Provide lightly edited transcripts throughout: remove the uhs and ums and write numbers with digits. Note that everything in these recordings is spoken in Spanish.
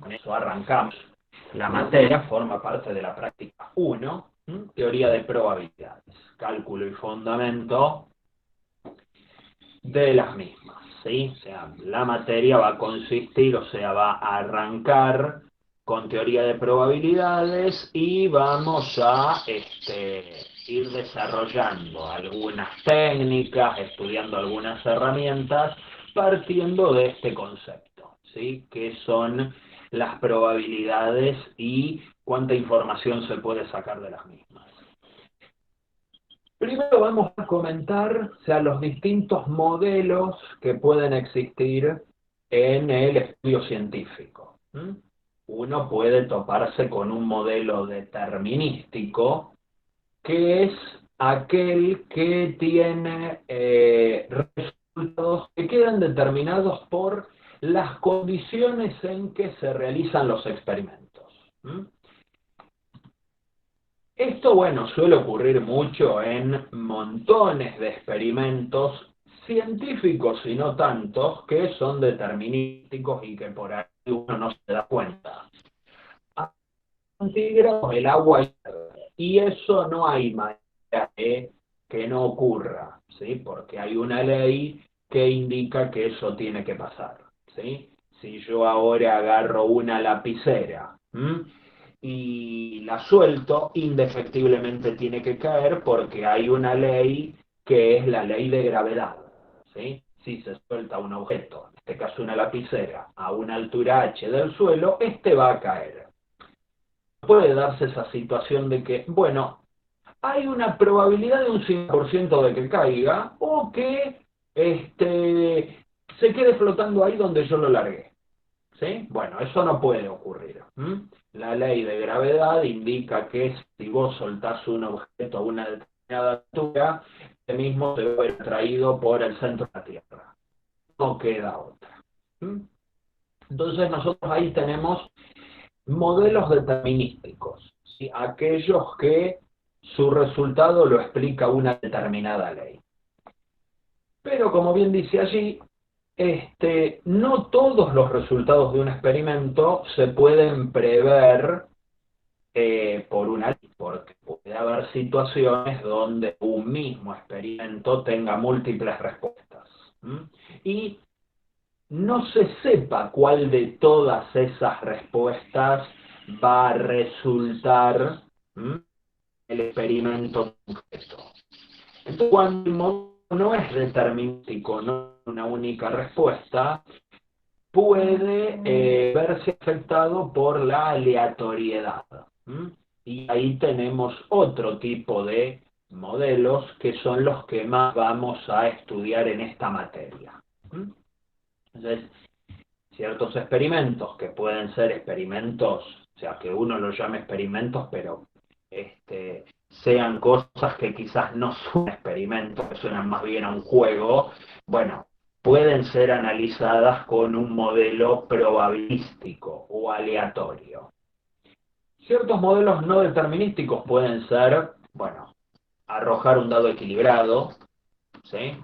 con eso arrancamos. La materia forma parte de la práctica 1, teoría de probabilidades, cálculo y fundamento de las mismas, ¿sí? O sea, la materia va a consistir, o sea, va a arrancar con teoría de probabilidades y vamos a ir desarrollando algunas técnicas, estudiando algunas herramientas, partiendo de este concepto, ¿sí? Que son las probabilidades y cuánta información se puede sacar de las mismas. Primero vamos a comentar, o sea, los distintos modelos que pueden existir en el estudio científico. Uno puede toparse con un modelo determinístico, que es aquel que tiene resultados que quedan determinados por las condiciones en que se realizan los experimentos. Esto, bueno, suele ocurrir mucho en montones de experimentos científicos y no tantos que son determinísticos y que por ahí uno no se da cuenta. A centígrados el agua hierve y eso no hay manera de que no ocurra, ¿sí? Porque hay una ley que indica que eso tiene que pasar, ¿sí? Si yo ahora agarro una lapicera, y la suelto, indefectiblemente tiene que caer porque hay una ley que es la ley de gravedad, ¿sí? Si se suelta un objeto, en este caso una lapicera, a una altura h del suelo, este va a caer. Puede darse esa situación de que, bueno, hay una probabilidad de un 5% de que caiga o que se quede flotando ahí donde yo lo largué. ¿Sí? Bueno, eso no puede ocurrir. La ley de gravedad indica que si vos soltás un objeto a una determinada altura, ese mismo se va a ver atraído por el centro de la Tierra. No queda otra. Entonces nosotros ahí tenemos modelos determinísticos, ¿sí? Aquellos que su resultado lo explica una determinada ley. Pero como bien dice allí, no todos los resultados de un experimento se pueden prever por una ley, porque puede haber situaciones donde un mismo experimento tenga múltiples respuestas. Y no se sepa cuál de todas esas respuestas va a resultar el experimento concreto. Entonces, cuando el modelo no es determinístico, no es una única respuesta, puede verse afectado por la aleatoriedad. Y ahí tenemos otro tipo de modelos que son los que más vamos a estudiar en esta materia. Entonces, ciertos experimentos que pueden ser experimentos, o sea, que uno los llame experimentos, pero sean cosas que quizás no son experimentos, que suenan más bien a un juego, bueno, pueden ser analizadas con un modelo probabilístico o aleatorio. Ciertos modelos no determinísticos pueden ser, bueno, arrojar un dado equilibrado, ¿sí?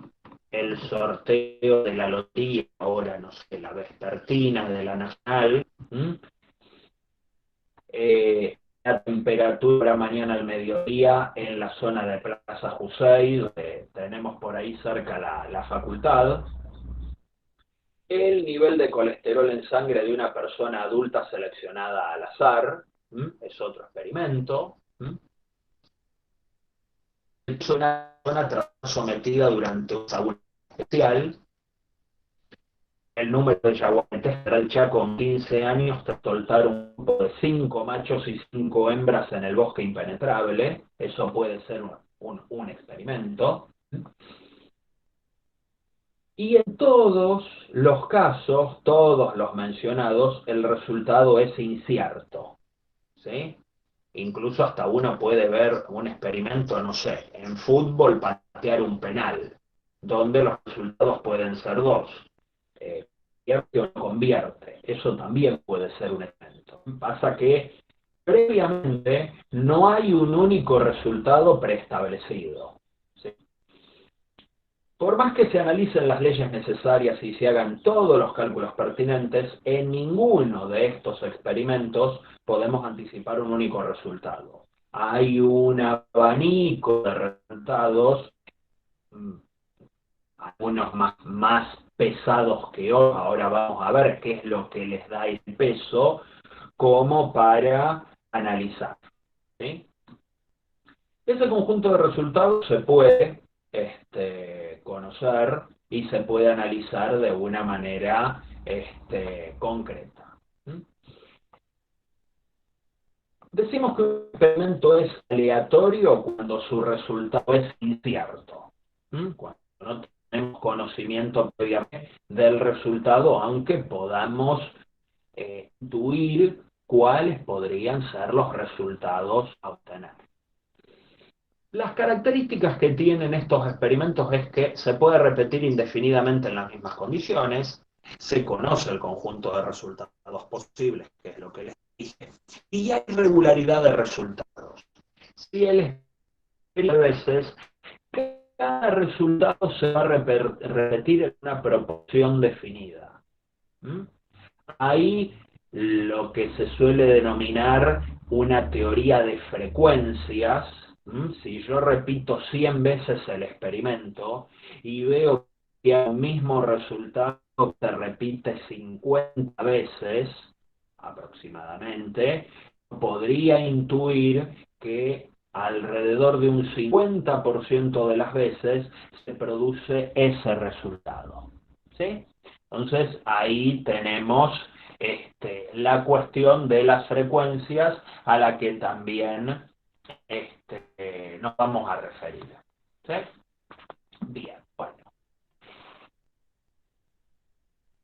El sorteo de la lotería, ahora no sé, la vespertina de la Nacional, la temperatura mañana al mediodía en la zona de Plaza Jusey, donde tenemos por ahí cerca la facultad, el nivel de colesterol en sangre de una persona adulta seleccionada al azar, es otro experimento, es una persona sometida durante un examen especial, el número de yaguaretes para el Chaco con 15 años tras soltar un grupo de 5 machos y 5 hembras en el bosque impenetrable. Eso puede ser un experimento. Y en todos los casos, todos los mencionados, el resultado es incierto. ¿Sí? Incluso hasta uno puede ver un experimento, no sé, en fútbol patear un penal, donde los resultados pueden ser dos. Convierte o no convierte. Eso también puede ser un elemento. Pasa que previamente no hay un único resultado preestablecido. ¿Sí? Por más que se analicen las leyes necesarias y se hagan todos los cálculos pertinentes, en ninguno de estos experimentos podemos anticipar un único resultado. Hay un abanico de resultados, mm, algunos más pesados que otros. Ahora vamos a ver qué es lo que les da el peso como para analizar, ¿sí? Ese conjunto de resultados se puede conocer y se puede analizar de una manera concreta. ¿Mm? Decimos que un experimento es aleatorio cuando su resultado es incierto. ¿Mm? Cuando no tenemos conocimiento previamente del resultado, aunque podamos intuir cuáles podrían ser los resultados a obtener. Las características que tienen estos experimentos es que se puede repetir indefinidamente en las mismas condiciones, se conoce el conjunto de resultados posibles, que es lo que les dije, y hay regularidad de resultados. Si el experimento a veces, cada resultado se va a repetir en una proporción definida. ¿Mm? Hay lo que se suele denominar una teoría de frecuencias. Si yo repito 100 veces el experimento y veo que el mismo resultado se repite 50 veces aproximadamente, podría intuir que alrededor de un 50% de las veces se produce ese resultado. ¿Sí? Entonces ahí tenemos la cuestión de las frecuencias a la que también nos vamos a referir. ¿Sí? Bien, bueno.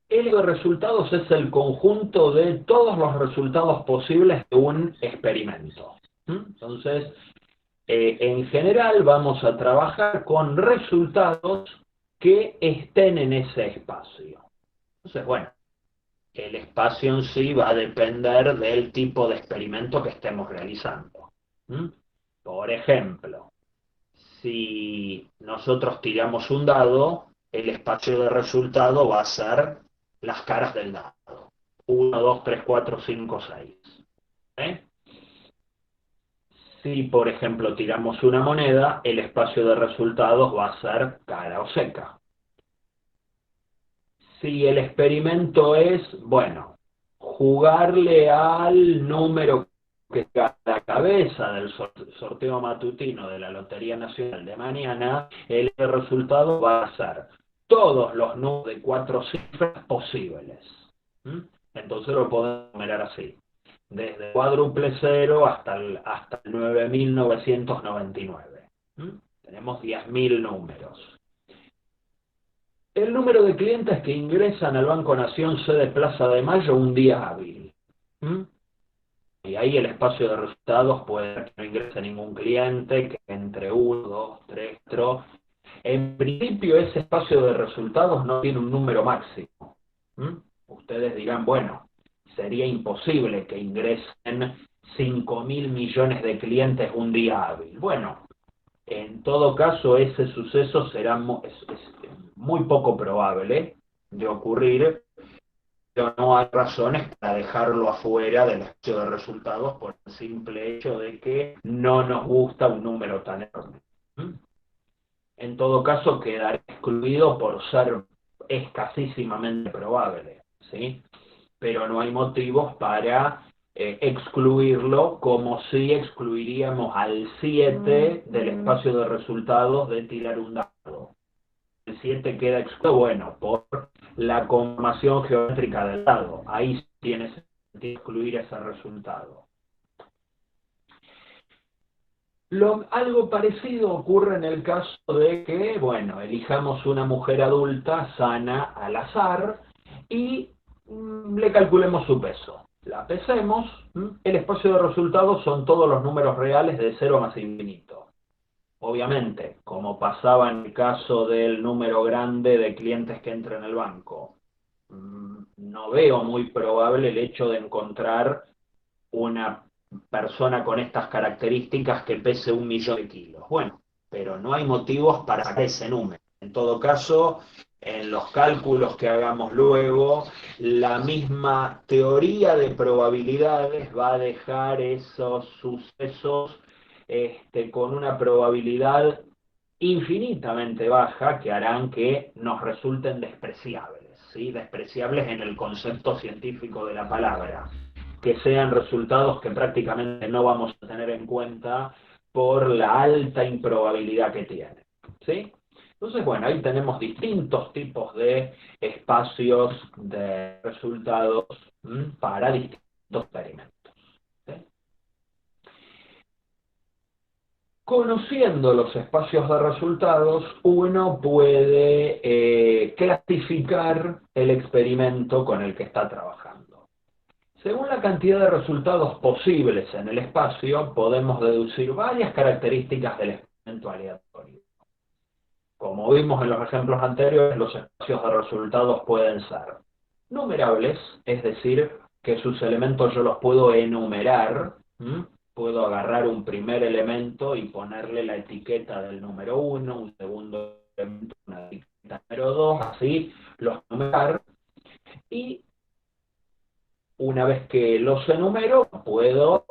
El de resultados es el conjunto de todos los resultados posibles de un experimento. Entonces, en general vamos a trabajar con resultados que estén en ese espacio. Entonces, bueno, el espacio en sí va a depender del tipo de experimento que estemos realizando. Por ejemplo, si nosotros tiramos un dado, el espacio de resultado va a ser las caras del dado. 1, 2, 3, 4, 5, 6. Si, por ejemplo, tiramos una moneda, el espacio de resultados va a ser cara o seca. Si el experimento es, bueno, jugarle al número que está a la cabeza del sorteo matutino de la Lotería Nacional de mañana, el resultado va a ser todos los números de 4 cifras posibles. Entonces lo podemos mirar así, desde cuádruple cero hasta el 9.999. Tenemos 10.000 números. El número de clientes que ingresan al Banco Nación sede Plaza de Mayo un día hábil. Y ahí el espacio de resultados puede ser que no ingrese ningún cliente, que entre 1, 2, 3, 4. En principio ese espacio de resultados no tiene un número máximo. Ustedes dirán, bueno, sería imposible que ingresen 5.000 millones de clientes un día hábil. Bueno, en todo caso, ese suceso será muy poco probable de ocurrir, pero no hay razones para dejarlo afuera del espacio de resultados por el simple hecho de que no nos gusta un número tan enorme. En todo caso, quedará excluido por ser escasísimamente probable, ¿sí? Pero no hay motivos para excluirlo, como si excluiríamos al 7 del espacio de resultados de tirar un dado. El 7 queda excluido, bueno, por la conformación geométrica del dado. Ahí tiene sentido excluir ese resultado. Algo parecido ocurre en el caso de que, bueno, elijamos una mujer adulta sana al azar y le calculemos su peso. La pesemos, el espacio de resultados son todos los números reales de 0 más infinito. Obviamente, como pasaba en el caso del número grande de clientes que entran en el banco, no veo muy probable el hecho de encontrar una persona con estas características que pese 1 millón de kilos. Bueno, pero no hay motivos para sacar ese número. En todo caso, en los cálculos que hagamos luego, la misma teoría de probabilidades va a dejar esos sucesos con una probabilidad infinitamente baja que harán que nos resulten despreciables, ¿sí? Despreciables en el concepto científico de la palabra, que sean resultados que prácticamente no vamos a tener en cuenta por la alta improbabilidad que tienen, ¿sí? Entonces, bueno, ahí tenemos distintos tipos de espacios de resultados para distintos experimentos, ¿sí? Conociendo los espacios de resultados, uno puede clasificar el experimento con el que está trabajando. Según la cantidad de resultados posibles en el espacio, podemos deducir varias características del experimento aleatorio. Como vimos en los ejemplos anteriores, los espacios de resultados pueden ser numerables, es decir, que sus elementos yo los puedo enumerar, puedo agarrar un primer elemento y ponerle la etiqueta del número 1, un segundo elemento, una etiqueta número 2, así los numerar, y una vez que los enumero, puedo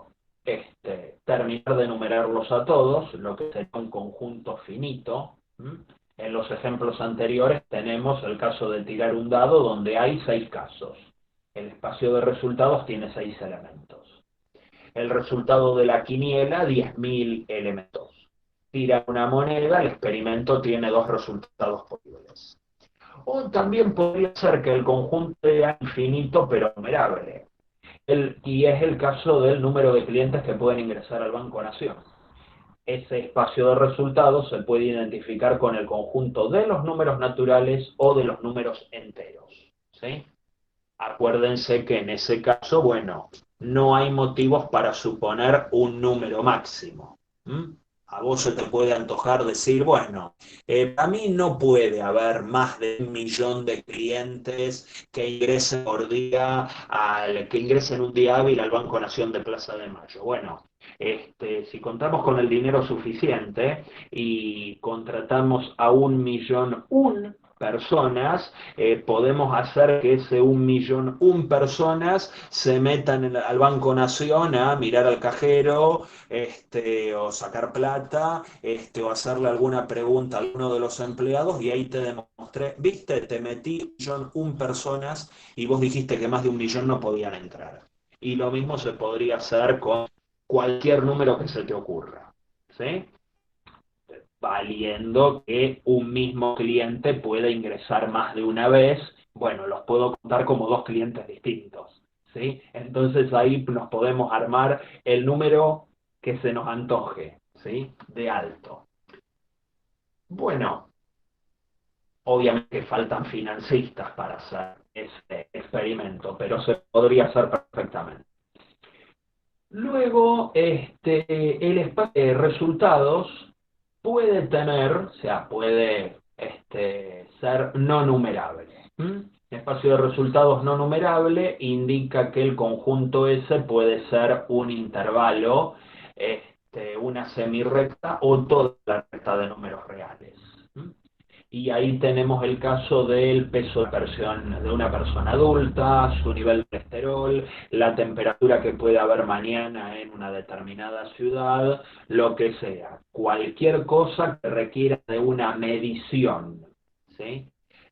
terminar de enumerarlos a todos, lo que sería un conjunto finito. En los ejemplos anteriores tenemos el caso de tirar un dado donde hay 6 casos. El espacio de resultados tiene 6 elementos. El resultado de la quiniela, 10.000 elementos. Tira una moneda, el experimento tiene 2 resultados posibles. O también podría ser que el conjunto sea infinito pero numerable. Y es el caso del número de clientes que pueden ingresar al Banco Nación. Ese espacio de resultados se puede identificar con el conjunto de los números naturales o de los números enteros, ¿sí? Acuérdense que en ese caso, bueno, no hay motivos para suponer un número máximo. A vos se te puede antojar decir, bueno, a mí no puede haber más de 1 millón de clientes que ingresen por día, que ingresen un día hábil al Banco Nación de Plaza de Mayo. Bueno, si contamos con el dinero suficiente y contratamos a 1.000.001 personas, podemos hacer que ese 1.000.001 personas se metan al Banco Nación a mirar al cajero, o sacar plata, o hacerle alguna pregunta a alguno de los empleados, y ahí te demostré, viste, te metí 1.001 personas y vos dijiste que más de 1.000.000 no podían entrar. Y lo mismo se podría hacer con cualquier número que se te ocurra, ¿sí? Valiendo que un mismo cliente puede ingresar más de una vez, bueno, los puedo contar como 2 clientes distintos, ¿sí? Entonces ahí nos podemos armar el número que se nos antoje, ¿sí? De alto. Bueno, obviamente faltan financistas para hacer este experimento, pero se podría hacer perfectamente. Luego, el espacio de resultados puede tener, o sea, puede ser no numerable. Espacio de resultados no numerable indica que el conjunto S puede ser un intervalo, una semirrecta o toda la recta de números reales. Y ahí tenemos el caso del peso de una persona adulta, su nivel de colesterol, la temperatura que puede haber mañana en una determinada ciudad, lo que sea. Cualquier cosa que requiera de una medición, ¿sí?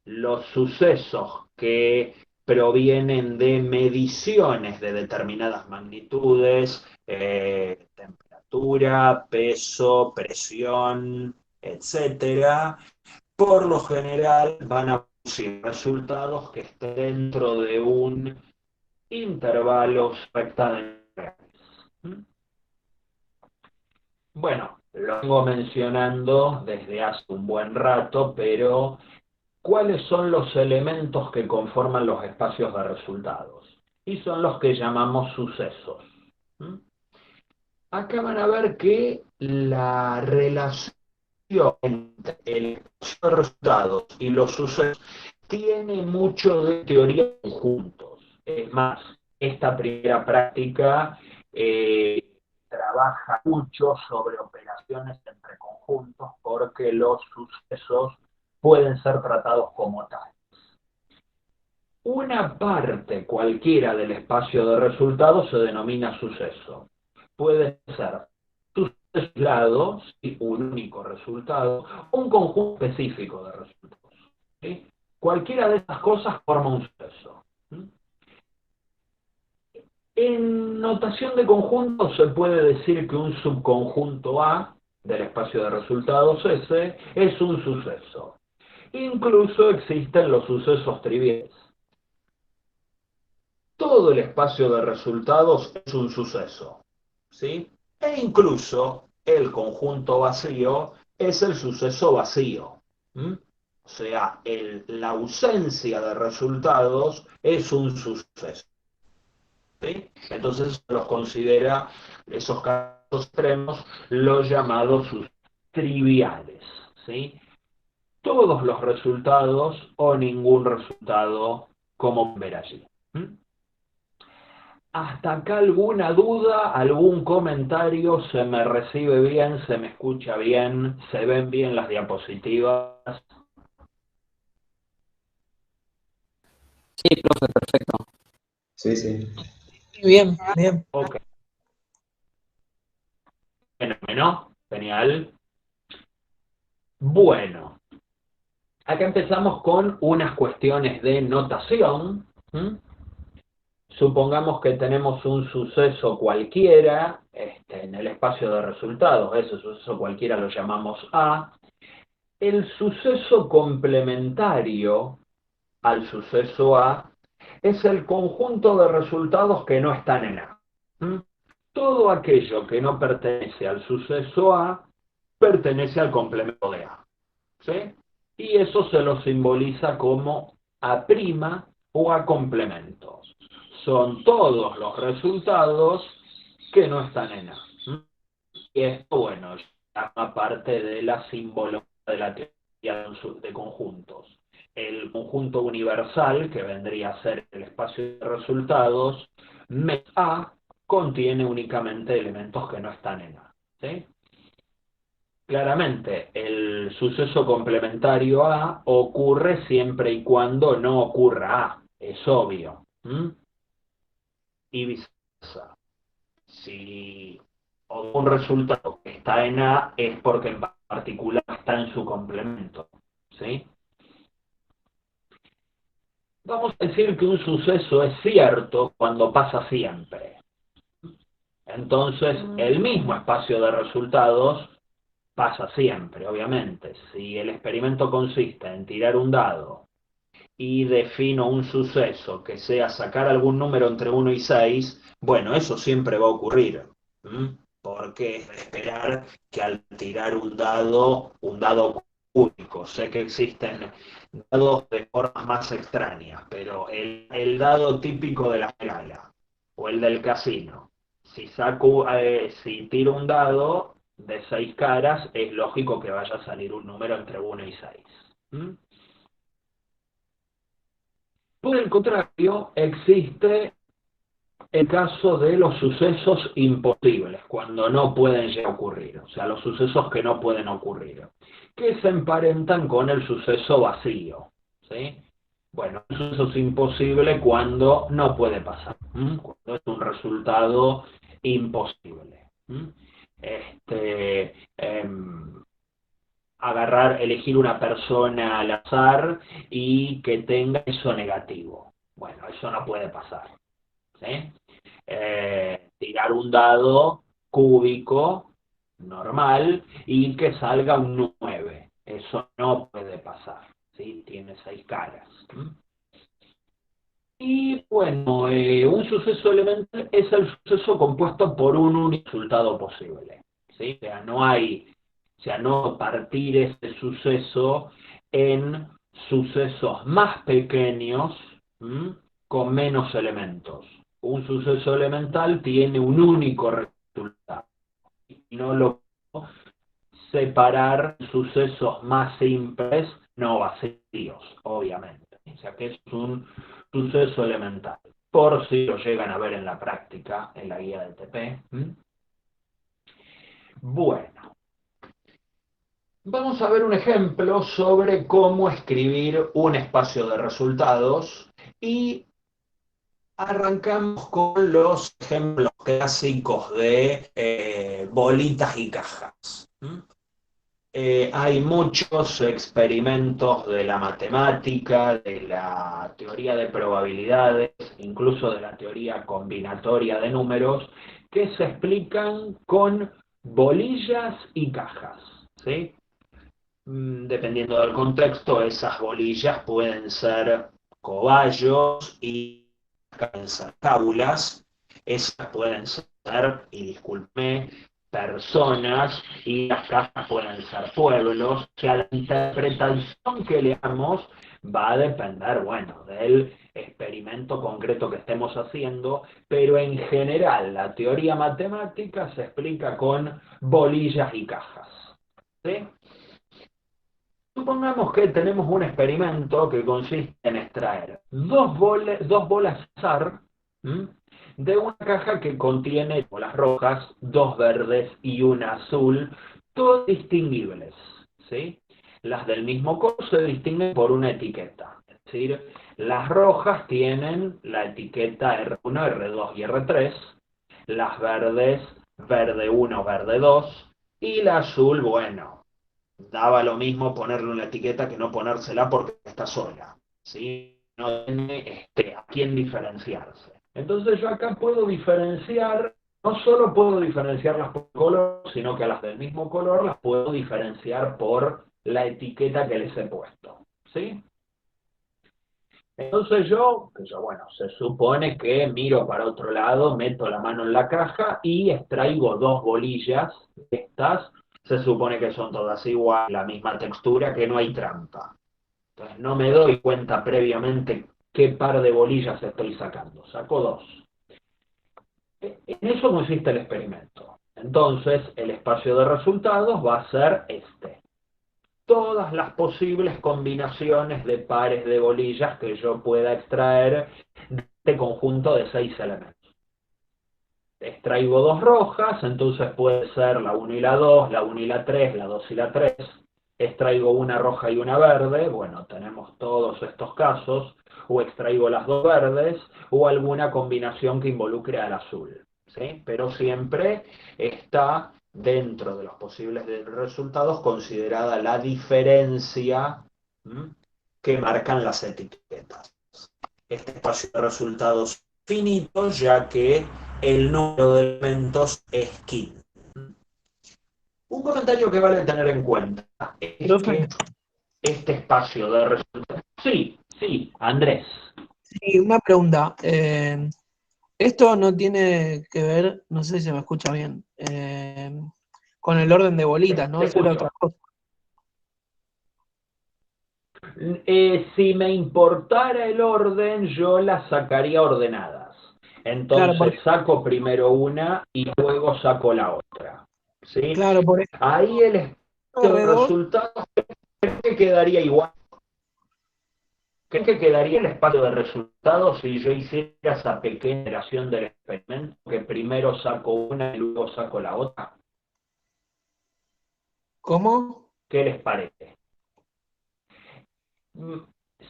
Los sucesos que provienen de mediciones de determinadas magnitudes, temperatura, peso, presión, etcétera, por lo general van a producir resultados que estén dentro de un intervalo rectangular. Bueno, lo vengo mencionando desde hace un buen rato, pero ¿cuáles son los elementos que conforman los espacios de resultados? Y son los que llamamos sucesos. Acá van a ver que la relación entre el espacio de resultados y los sucesos tiene mucho de teoría de conjuntos. Es más, esta primera práctica trabaja mucho sobre operaciones entre conjuntos porque los sucesos pueden ser tratados como tales. Una parte cualquiera del espacio de resultados se denomina suceso. Puede ser suceso aislado, ¿sí? Un único resultado, o un conjunto específico de resultados. ¿Sí? Cualquiera de estas cosas forma un suceso. ¿Sí? En notación de conjuntos se puede decir que un subconjunto A del espacio de resultados S es un suceso. Incluso existen los sucesos triviales. Todo el espacio de resultados es un suceso, ¿sí? E incluso el conjunto vacío es el suceso vacío. ¿Mm? O sea, la ausencia de resultados es un suceso. ¿Sí? Entonces los considera, esos casos extremos, los llamados triviales. ¿Sí? Todos los resultados o ningún resultado, como ver allí. ¿Mm? ¿Hasta acá alguna duda, algún comentario? ¿Se me recibe bien? ¿Se me escucha bien? ¿Se ven bien las diapositivas? Sí, profe, perfecto. Sí, sí. Bien, bien. Ok, fenómeno, genial. Bueno, acá empezamos con unas cuestiones de notación. ¿Mm? Supongamos que tenemos un suceso cualquiera en el espacio de resultados, ese suceso cualquiera lo llamamos A. El suceso complementario al suceso A es el conjunto de resultados que no están en A. ¿Mm? Todo aquello que no pertenece al suceso A pertenece al complemento de A. ¿Sí? Y eso se lo simboliza como A' o A complementos. Son todos los resultados que no están en A. ¿Mm? Y esto, bueno, llama parte de la simbología de la teoría de conjuntos. El conjunto universal, que vendría a ser el espacio de resultados, mes A, contiene únicamente elementos que no están en A. ¿Sí? Claramente, el suceso complementario A ocurre siempre y cuando no ocurra A, es obvio. ¿Mm? Y viceversa. Si un resultado que está en A es porque en particular está en su complemento. ¿Sí? Vamos a decir que un suceso es cierto cuando pasa siempre. Entonces, el mismo espacio de resultados pasa siempre, obviamente. Si el experimento consiste en tirar un dado y defino un suceso que sea sacar algún número entre 1 y 6, bueno, eso siempre va a ocurrir. ¿Mm? Porque es de esperar que al tirar un dado único, sé que existen dados de formas más extrañas, pero el dado típico de la escala o el del casino, si tiro un dado de 6 caras, es lógico que vaya a salir un número entre 1 y 6. ¿Mm? Por el contrario, existe el caso de los sucesos imposibles, cuando no pueden llegar a ocurrir, o sea, los sucesos que no pueden ocurrir, que se emparentan con el suceso vacío. ¿Sí? Bueno, un suceso es imposible cuando no puede pasar, cuando es un resultado imposible. Este, elegir una persona al azar y que tenga eso negativo. Bueno, eso no puede pasar. ¿Sí? Tirar un dado cúbico normal y que salga un 9. Eso no puede pasar. ¿Sí? Tiene 6 caras. Y bueno, un suceso elemental es el suceso compuesto por un único resultado posible. ¿Sí? O sea, no partir ese suceso en sucesos más pequeños, ¿m? Con menos elementos. Un suceso elemental tiene un único resultado y no lo puedo separar sucesos más simples, no vacíos, obviamente. O sea que es un suceso elemental. Por si lo llegan a ver en la práctica, en la guía de TP. Bueno, Vamos a ver un ejemplo sobre cómo escribir un espacio de resultados y arrancamos con los ejemplos clásicos de bolitas y cajas. Hay muchos experimentos de la matemática, de la teoría de probabilidades, incluso de la teoría combinatoria de números, que se explican con bolillas y cajas, ¿sí? Dependiendo del contexto, esas bolillas pueden ser cobayos y pueden ser cábulas, esas pueden ser, y disculpe, personas, y las cajas pueden ser pueblos. O sea, la interpretación que le damos va a depender, bueno, del experimento concreto que estemos haciendo, pero en general la teoría matemática se explica con bolillas y cajas. ¿Sí? Supongamos que tenemos un experimento que consiste en extraer dos bolas azar, ¿m? De una caja que contiene bolas rojas, dos verdes y una azul, todas distinguibles, ¿sí? Las del mismo color se distinguen por una etiqueta. Es decir, las rojas tienen la etiqueta R1, R2 y R3, las verdes, verde 1, verde 2, y la azul, bueno, daba lo mismo ponerle una etiqueta que no ponérsela porque está sola, ¿sí? No tiene a quién diferenciarse. Entonces yo acá puedo diferenciar, no solo puedo diferenciarlas por color, sino que a las del mismo color las puedo diferenciar por la etiqueta que les he puesto, ¿sí? Entonces bueno, se supone que miro para otro lado, meto la mano en la caja y extraigo dos bolillas. Estas se supone que son todas iguales, la misma textura, que no hay trampa. Entonces no me doy cuenta previamente qué par de bolillas estoy sacando. Saco dos. En eso consiste el experimento. Entonces el espacio de resultados va a ser este. Todas las posibles combinaciones de pares de bolillas que yo pueda extraer de este conjunto de 6 elementos. Extraigo dos rojas, entonces puede ser la 1 y la 2, la 1 y la 3, la 2 y la 3. Extraigo una roja y una verde, bueno, tenemos todos estos casos, o extraigo las dos verdes, o alguna combinación que involucre al azul, ¿sí? Pero siempre está dentro de los posibles resultados considerada la diferencia, ¿m?, que marcan las etiquetas. Este espacio de resultados finito, ya que el número de elementos es 15. Un comentario que vale tener en cuenta es Profe, que este espacio de resultados... Sí, sí, Andrés. sí, una pregunta. Esto no tiene que ver, no sé si se me escucha bien, con el orden de bolitas, ¿no? Te Eso era otra escucho. cosa. Si me importara el orden, yo las sacaría ordenadas. Claro, Entonces saco primero una y luego saco la otra. ¿Sí? claro, por ejemplo, Ahí el espacio de R2, resultados que quedaría igual. ¿Creen que quedaría el espacio de resultados si yo hiciera esa pequeña iteración del experimento, que primero saco una y luego saco la otra? ¿cómo? ¿Qué les parece?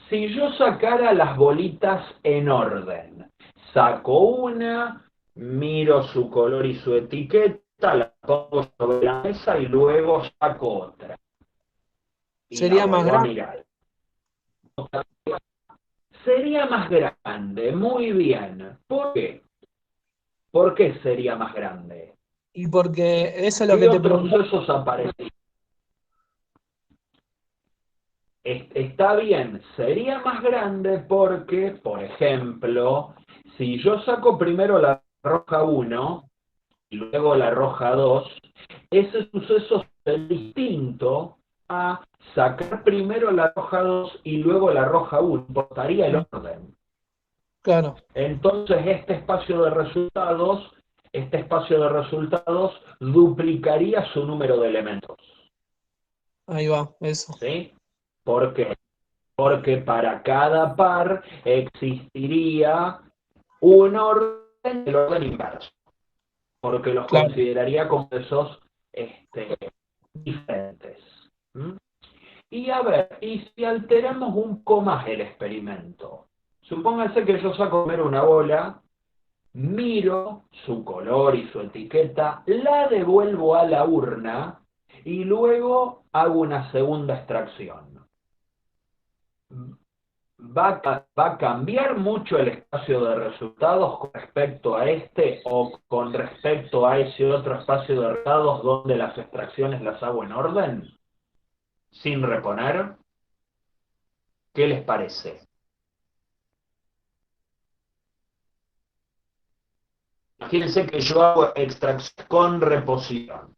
Si yo sacara las bolitas en orden, saco una, miro su color y su etiqueta, la pongo sobre la mesa y luego saco otra. Y la Sería más vuelvo a grande. mirar. Sería más grande, muy bien. ¿Por qué? ¿Por qué sería más grande? Y porque eso es lo ¿Qué que te otros preguntaba. sucesos aparecen? Está bien, sería más grande porque, por ejemplo, si yo saco primero la roja 1 y luego la roja 2, ese suceso es distinto a sacar primero la roja 2 y luego la roja 1. Importaría el orden. Claro, Entonces este espacio de resultados duplicaría su número de elementos. ahí va, eso. ¿Sí? ¿Por qué? Porque para cada par existiría un orden, el orden inverso, porque los Claro, consideraría como esos diferentes. Y a ver, y si alteramos un poco más el experimento. Supónganse que yo saco a comer una bola, miro su color y su etiqueta, la devuelvo a la urna y luego hago una segunda extracción. ¿Va a cambiar mucho el espacio de resultados con respecto a este o con respecto a ese otro espacio de resultados donde las extracciones las hago en orden, sin reponer? ¿Qué les parece? Imagínense que yo hago extracción con reposición.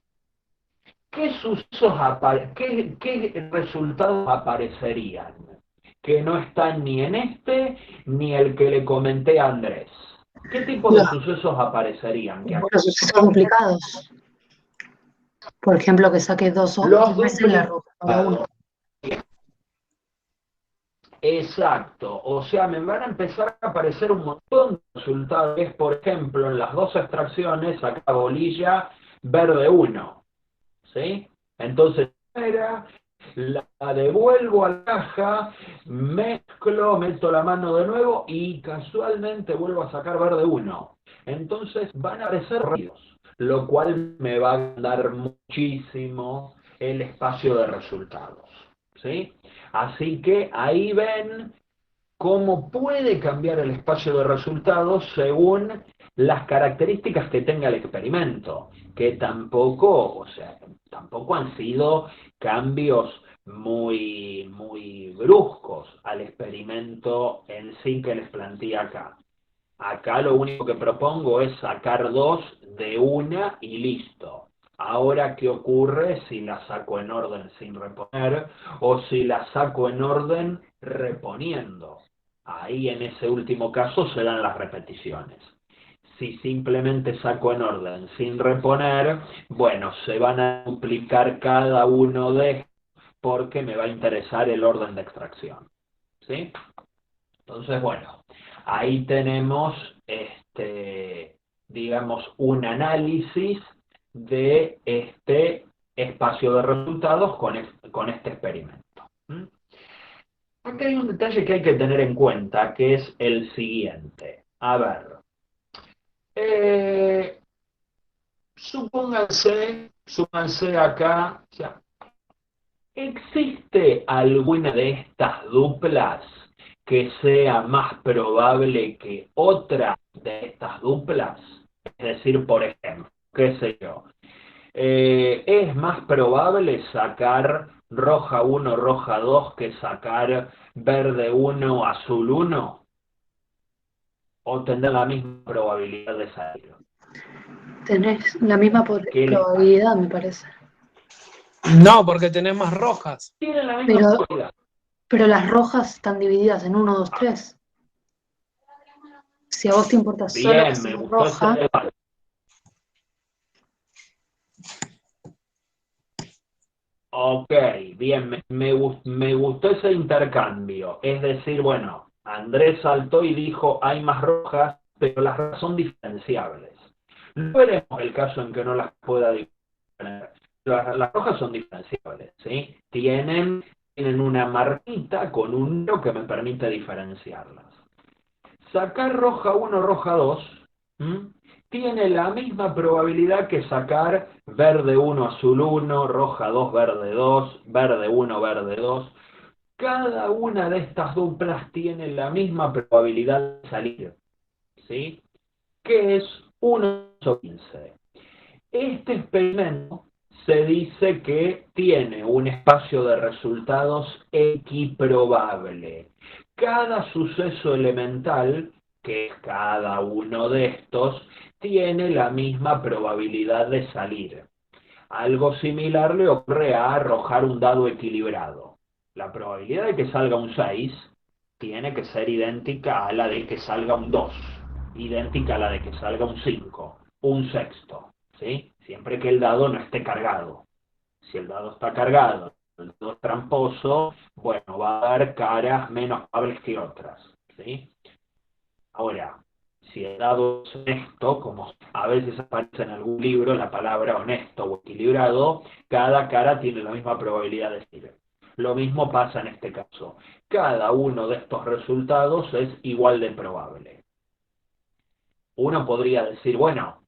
¿Qué qué resultados aparecerían? Que no están ni en este ni el que le comenté a Andrés. ¿Qué tipo de sucesos aparecerían? Los sucesos complicados. Por ejemplo, que saque dos Los veces y la roja cada uno. duplicados. Exacto, o sea, me van a empezar a aparecer un montón de resultados. Por ejemplo, en las dos extracciones, acá bolilla verde 1, ¿sí? Entonces, la devuelvo a la caja, mezclo, meto la mano de nuevo y casualmente vuelvo a sacar verde 1. Entonces van a aparecer ruidos, lo cual me va a dar muchísimo el espacio de resultados, ¿sí? Así que ahí ven cómo puede cambiar el espacio de resultados según las características que tenga el experimento, que tampoco, o sea, tampoco han sido cambios muy bruscos al experimento en sí que les planteé acá. Acá lo único que propongo es sacar dos de una y listo. Ahora, ¿qué ocurre si la saco en orden sin reponer o si la saco en orden reponiendo? Ahí en ese último caso se dan las repeticiones. Si simplemente saco en orden sin reponer, bueno, se van a duplicar cada uno de estos porque me va a interesar el orden de extracción. ¿Sí? Entonces, bueno, ahí tenemos, digamos, un análisis de este espacio de resultados con este experimento. ¿Mm? Acá hay un detalle que hay que tener en cuenta, que es el siguiente. A ver, eh, súpanse acá, o sea, ¿existe alguna de estas duplas que sea más probable que otra de estas duplas? Es decir, por ejemplo, qué sé yo, ¿es más probable sacar roja 1, roja 2 que sacar verde 1, azul 1? ¿O tendrá la misma probabilidad de salir? Tenés la misma ¿Qué les parece? probabilidad, me parece. No, porque tenés más rojas. Tienen la misma Pero, probabilidad. pero las rojas están divididas en 1, 2, 3. Si a vos te importa solo que Bien, me sea gustó ese roja, debate. Ok, bien, me gustó ese intercambio. Es decir, bueno, Andrés saltó y dijo, hay más rojas, pero las rojas son diferenciables. No veremos el caso en que no las pueda diferenciar. Las rojas son diferenciables, ¿sí? Tienen una marquita con un número que me permite diferenciarlas. Sacar roja 1, roja 2, tiene la misma probabilidad que sacar verde 1, azul 1, roja 2, verde 2, verde 1, verde 2. Cada una de estas duplas tiene la misma probabilidad de salir, ¿sí? Que es 1 sobre 15. Este experimento se dice que tiene un espacio de resultados equiprobable. Cada suceso elemental, que es cada uno de estos, tiene la misma probabilidad de salir. Algo similar le ocurre a arrojar un dado equilibrado. La probabilidad de que salga un 6 tiene que ser idéntica a la de que salga un 2, idéntica a la de que salga un 5, un sexto, ¿sí? Siempre que el dado no esté cargado. Si el dado está cargado, el dado es tramposo, bueno, va a dar caras menos probables que otras, ¿sí? Ahora, si el dado es honesto, como a veces aparece en algún libro la palabra honesto o equilibrado, cada cara tiene la misma probabilidad de salir. Lo mismo pasa en este caso. Cada uno de estos resultados es igual de probable. Uno podría decir, bueno,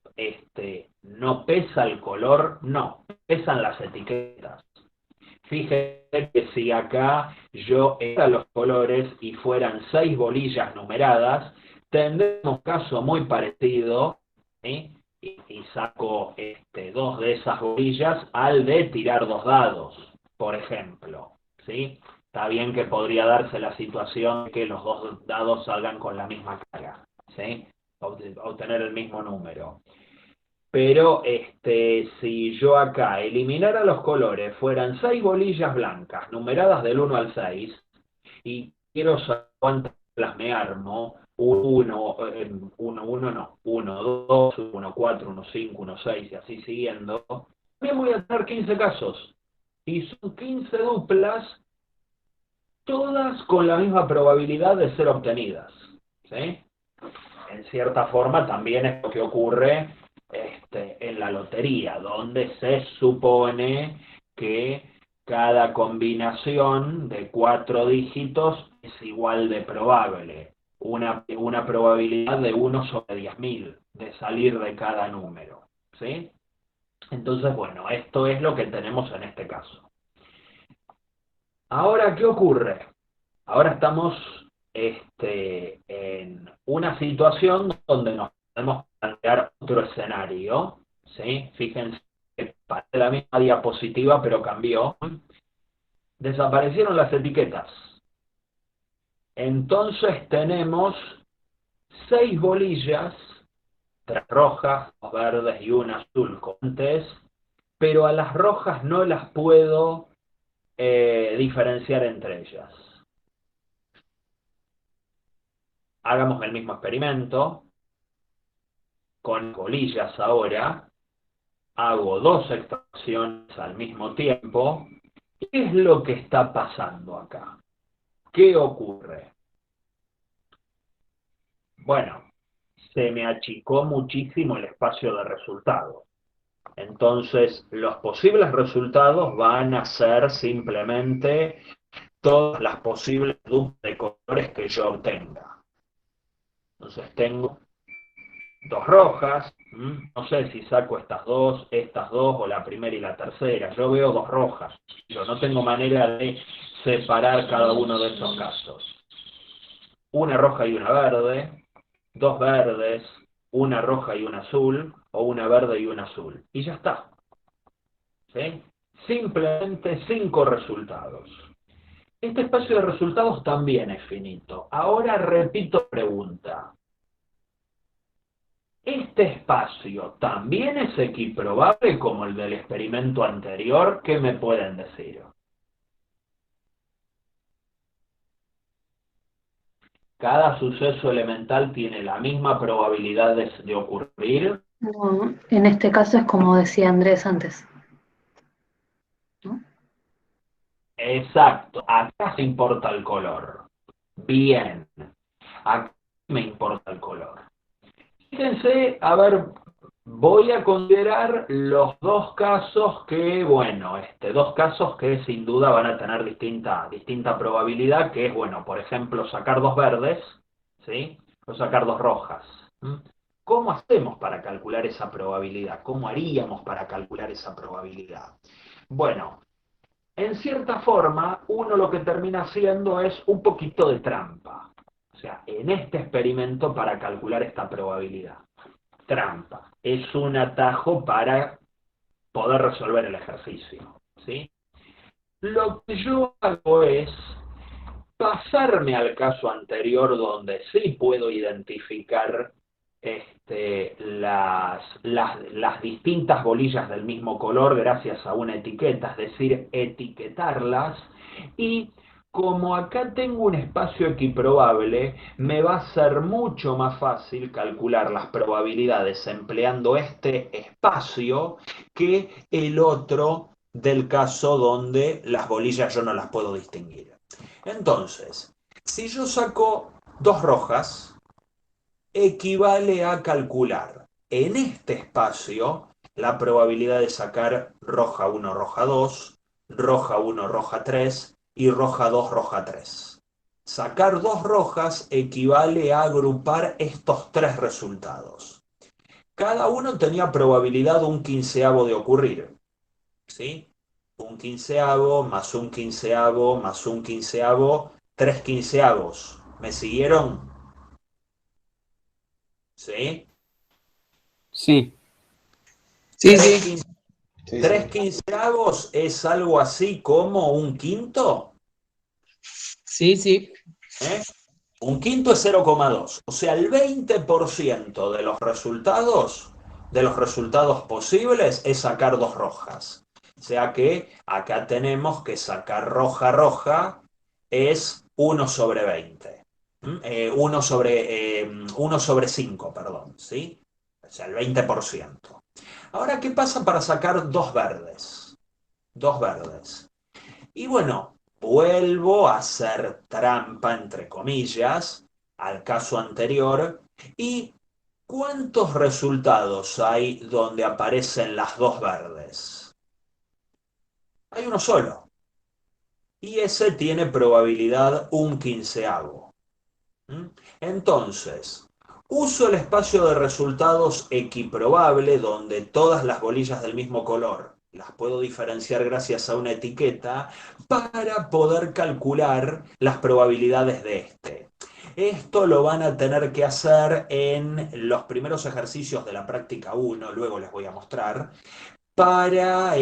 ¿no pesa el color? No, pesan las etiquetas. Fíjense que si acá yo era los colores y fueran 6 bolillas numeradas, tendremos un caso muy parecido, ¿sí? Y saco 2 de esas bolillas al de tirar 2 dados, por ejemplo, ¿sí? Está bien que podría darse la situación de que los 2 dados salgan con la misma carga, ¿sí? Obtener el mismo número. Pero si yo acá eliminara los colores, fueran 6 bolillas blancas, numeradas del 1 al 6, y quiero saber cuántas me armo, 1, 1 no, 1, 2, 1, 4, 1, 5, 1, 6, y así siguiendo, también voy a tener 15 casos. Y son 15 duplas, todas con la misma probabilidad de ser obtenidas, ¿sí? En cierta forma también es lo que ocurre en la lotería, donde se supone que cada combinación de 4 dígitos es igual de probable, una probabilidad de 1 sobre 10.000 de salir de cada número, ¿sí? Entonces, bueno, esto es lo que tenemos en este caso. Ahora, ¿qué ocurre? Ahora estamos en una situación donde nos podemos plantear otro escenario, ¿sí? Fíjense que parece la misma diapositiva, pero cambió. Desaparecieron las etiquetas. Entonces tenemos 6 bolillas, 3 rojas, 2 verdes y una azul contes, pero a las rojas no las puedo diferenciar entre ellas. Hagamos el mismo experimento, con bolillas ahora, hago 2 extracciones al mismo tiempo. ¿Qué es lo que está pasando acá? ¿Qué ocurre? Bueno, se me achicó muchísimo el espacio de resultados. Entonces, los posibles resultados van a ser simplemente todas las posibles duplas de colores que yo obtenga. Entonces tengo 2 rojas, no sé si saco estas dos o la primera y la tercera, yo veo 2 rojas, yo no tengo manera de separar cada uno de esos casos. Una roja y una verde, 2 verdes, una roja y una azul, o una verde y una azul, y ya está. ¿Sí? Simplemente 5 resultados. Este espacio de resultados también es finito. Ahora repito pregunta. ¿Este espacio también es equiprobable como el del experimento anterior? ¿Qué me pueden decir? ¿Cada suceso elemental tiene la misma probabilidad de ocurrir? No, en este caso es como decía Andrés antes, ¿no? Exacto, acá se importa el color. Bien, acá me importa el color. Fíjense, a ver, voy a considerar los 2 casos que, bueno, 2 casos que sin duda van a tener distinta probabilidad, que es, bueno, por ejemplo, sacar 2 verdes, ¿sí? O sacar 2 rojas. ¿Cómo hacemos para calcular esa probabilidad? ¿Cómo haríamos para calcular esa probabilidad? Bueno, en cierta forma, uno lo que termina haciendo es un poquito de trampa. O sea, en este experimento para calcular esta probabilidad. Trampa. Es un atajo para poder resolver el ejercicio, ¿sí? Lo que yo hago es pasarme al caso anterior donde sí puedo identificar las distintas bolillas del mismo color gracias a una etiqueta, es decir, etiquetarlas, y como acá tengo un espacio equiprobable, me va a ser mucho más fácil calcular las probabilidades empleando este espacio que el otro del caso donde las bolillas yo no las puedo distinguir. Entonces, si yo saco 2 rojas, equivale a calcular en este espacio la probabilidad de sacar roja 1, roja 2, roja 1, roja 3 y roja 2, roja 3. Sacar 2 rojas equivale a agrupar estos 3 resultados. Cada uno tenía probabilidad un quinceavo de ocurrir, ¿sí? Un quinceavo, más un quinceavo, más un quinceavo, 3 quinceavos. ¿Me siguieron? ¿Sí? Sí, Sí, 3 sí, Sí, sí. quinceavos es algo así como un quinto, sí, sí. ¿eh? Un quinto es 0,2. O sea, el 20% de los resultados posibles es sacar 2 rojas. O sea que acá tenemos que sacar roja roja es 1 sobre 20. 1 sobre 5, perdón, ¿sí? O sea, el 20%. Ahora, ¿qué pasa para sacar 2 verdes? 2 verdes. Y bueno, vuelvo a hacer trampa, entre comillas, al caso anterior. ¿Y cuántos resultados hay donde aparecen las 2 verdes? Hay uno solo. Y ese tiene probabilidad un quinceavo. ¿Mm? Entonces, uso el espacio de resultados equiprobable donde todas las bolillas del mismo color las puedo diferenciar gracias a una etiqueta para poder calcular las probabilidades de este. Esto lo van a tener que hacer en los primeros ejercicios de la práctica 1, luego les voy a mostrar, para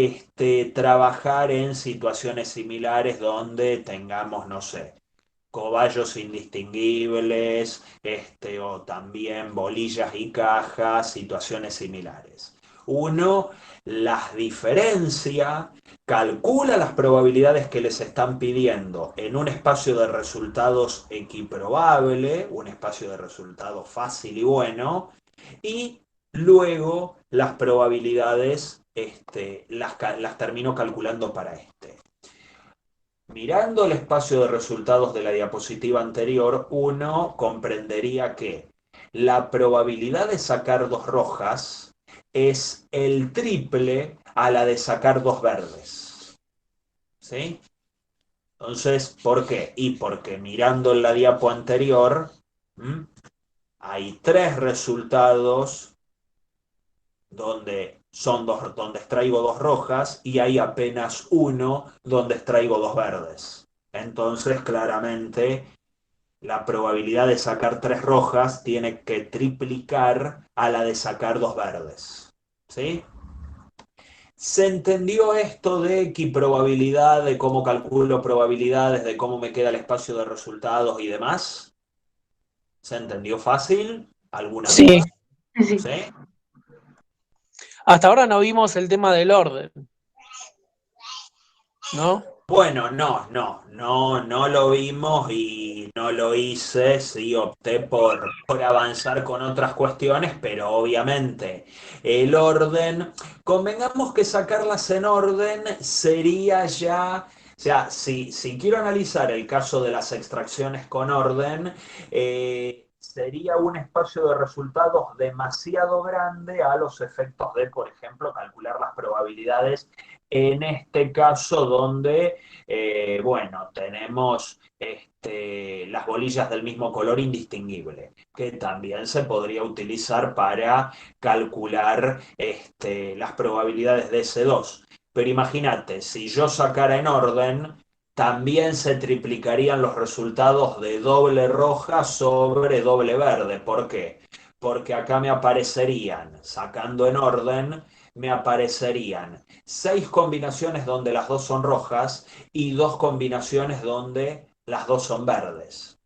trabajar en situaciones similares donde tengamos, no sé, cobayos indistinguibles, o también bolillas y cajas, situaciones similares. Uno las diferencia, calcula las probabilidades que les están pidiendo en un espacio de resultados equiprobable, un espacio de resultados fácil y bueno, y luego las probabilidades las termino calculando para este. Mirando el espacio de resultados de la diapositiva anterior, uno comprendería que la probabilidad de sacar 2 rojas es el triple a la de sacar 2 verdes. ¿Sí? Entonces, ¿por qué? Y porque mirando en la diapo anterior, hay 3 resultados donde extraigo 2 rojas y hay apenas uno donde extraigo 2 verdes. Entonces, claramente, la probabilidad de sacar 3 rojas tiene que triplicar a la de sacar 2 verdes. ¿Sí? ¿Se entendió esto de equiprobabilidad, de cómo calculo probabilidades, de cómo me queda el espacio de resultados y demás? ¿Se entendió fácil? ¿Alguna Sí. duda? Sí, sí. ¿Sí? Hasta ahora no vimos el tema del orden, ¿no? Bueno, no lo vimos y no lo hice, sí opté por avanzar con otras cuestiones, pero obviamente el orden, convengamos que sacarlas en orden sería ya, o sea, si quiero analizar el caso de las extracciones con orden, sería un espacio de resultados demasiado grande a los efectos de, por ejemplo, calcular las probabilidades en este caso donde, bueno, tenemos las bolillas del mismo color indistinguible, que también se podría utilizar para calcular las probabilidades de S2. Pero imagínate, si yo sacara en orden, también se triplicarían los resultados de doble roja sobre doble verde. ¿Por qué? Porque acá me aparecerían, sacando en orden, me aparecerían 6 combinaciones donde las dos son rojas y 2 combinaciones donde las dos son verdes.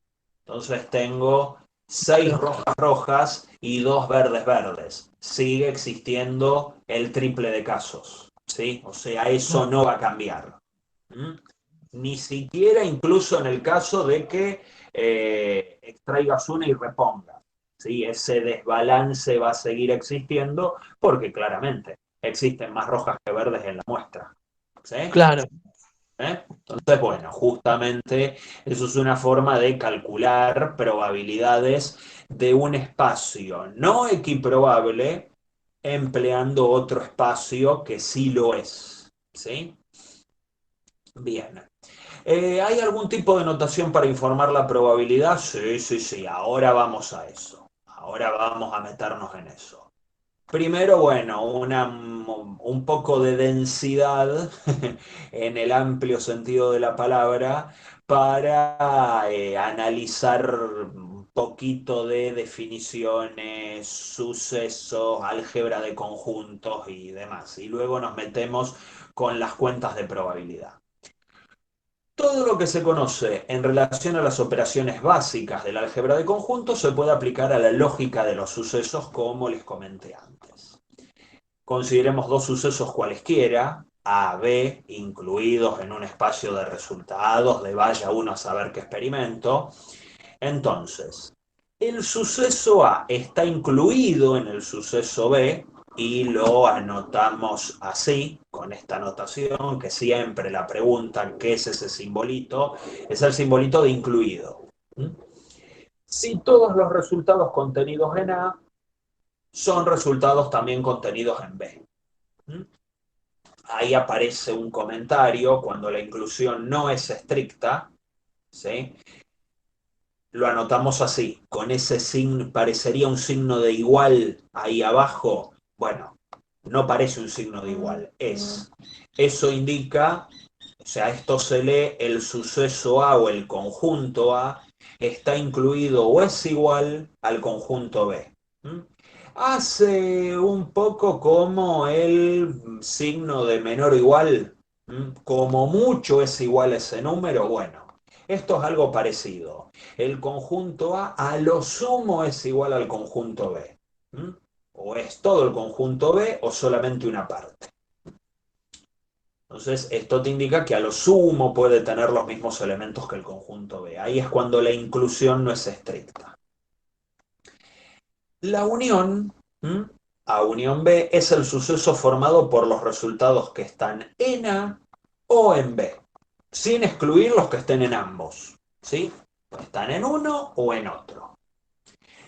Entonces tengo 6 Claro. rojas rojas y 2 verdes verdes. Sigue existiendo el triple de casos, ¿sí? O sea, eso no va a cambiar. ¿Mm? Ni siquiera incluso en el caso de que extraigas una y repongas. ¿Sí? Ese desbalance va a seguir existiendo porque claramente existen más rojas que verdes en la muestra. ¿Sí? Claro. Entonces, bueno, justamente eso es una forma de calcular probabilidades de un espacio no equiprobable empleando otro espacio que sí lo es. ¿Sí? Bien. ¿Hay algún tipo de notación para informar la probabilidad? Sí, sí, sí, ahora vamos a eso. Ahora vamos a meternos en eso. Primero, bueno, un poco de densidad en el amplio sentido de la palabra para analizar un poquito de definiciones, sucesos, álgebra de conjuntos y demás. Y luego nos metemos con las cuentas de probabilidad. Todo lo que se conoce en relación a las operaciones básicas del álgebra de conjuntos se puede aplicar a la lógica de los sucesos, como les comenté antes. Consideremos dos sucesos cualesquiera, A, B, incluidos en un espacio de resultados de vaya uno a saber qué experimento. Entonces, el suceso A está incluido en el suceso B y lo anotamos así, con esta notación, que siempre la preguntan qué es ese simbolito, es el simbolito de incluido. Si todos los resultados contenidos en A son resultados también contenidos en B. Ahí aparece un comentario cuando la inclusión no es estricta, ¿sí? Lo anotamos así, con ese signo, parecería un signo de igual ahí abajo. Bueno, no parece un signo de igual, es. Eso indica, o sea, esto se lee el suceso A o el conjunto A está incluido o es igual al conjunto B. Hace un poco como el signo de menor o igual, como mucho es igual a ese número, bueno, esto es algo parecido. El conjunto A lo sumo es igual al conjunto B. O es todo el conjunto B o solamente una parte. Entonces, esto te indica que a lo sumo puede tener los mismos elementos que el conjunto B. Ahí es cuando la inclusión no es estricta. La unión, A unión B, es el suceso formado por los resultados que están en A o en B, sin excluir los que estén en ambos, ¿sí? Están en uno o en otro.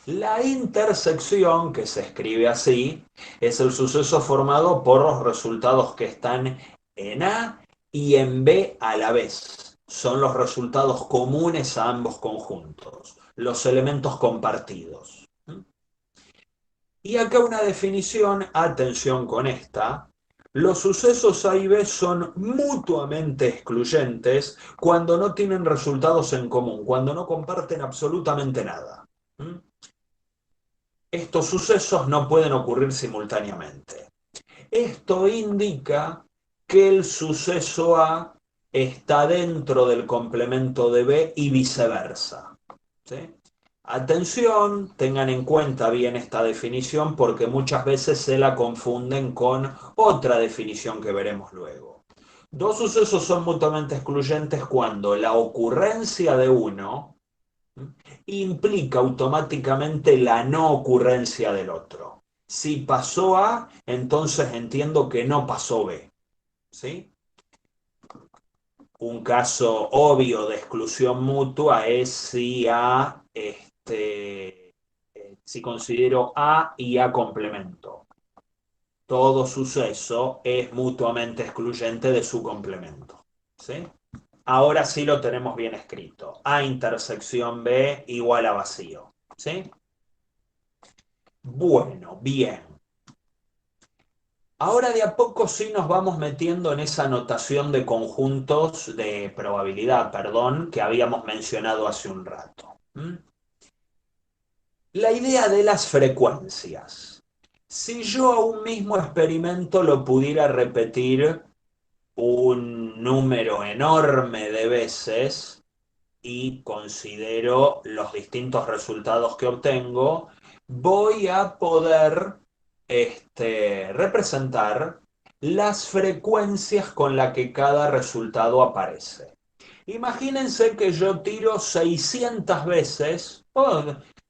La intersección, que se escribe así, es el suceso formado por los resultados que están en A y en B a la vez. Son los resultados comunes a ambos conjuntos, los elementos compartidos. Y acá una definición, atención con esta. Los sucesos A y B son mutuamente excluyentes cuando no tienen resultados en común, cuando no comparten absolutamente nada. Estos sucesos no pueden ocurrir simultáneamente. Esto indica que el suceso A está dentro del complemento de B y viceversa. ¿Sí? Atención, tengan en cuenta bien esta definición porque muchas veces se la confunden con otra definición que veremos luego. Dos sucesos son mutuamente excluyentes cuando la ocurrencia de uno implica automáticamente la no ocurrencia del otro. Si pasó A, entonces entiendo que no pasó B. ¿Sí? Un caso obvio de exclusión mutua es si considero A y A complemento. Todo suceso es mutuamente excluyente de su complemento. ¿Sí? Ahora sí lo tenemos bien escrito. A intersección B igual a vacío. ¿Sí? Bueno, bien. Ahora de a poco sí nos vamos metiendo en esa notación de conjuntos de probabilidad, perdón, que habíamos mencionado hace un rato. La idea de las frecuencias. Si yo a un mismo experimento lo pudiera repetir un número enorme de veces y considero los distintos resultados que obtengo, voy a poder representar las frecuencias con las que cada resultado aparece. Imagínense que yo tiro 600 veces,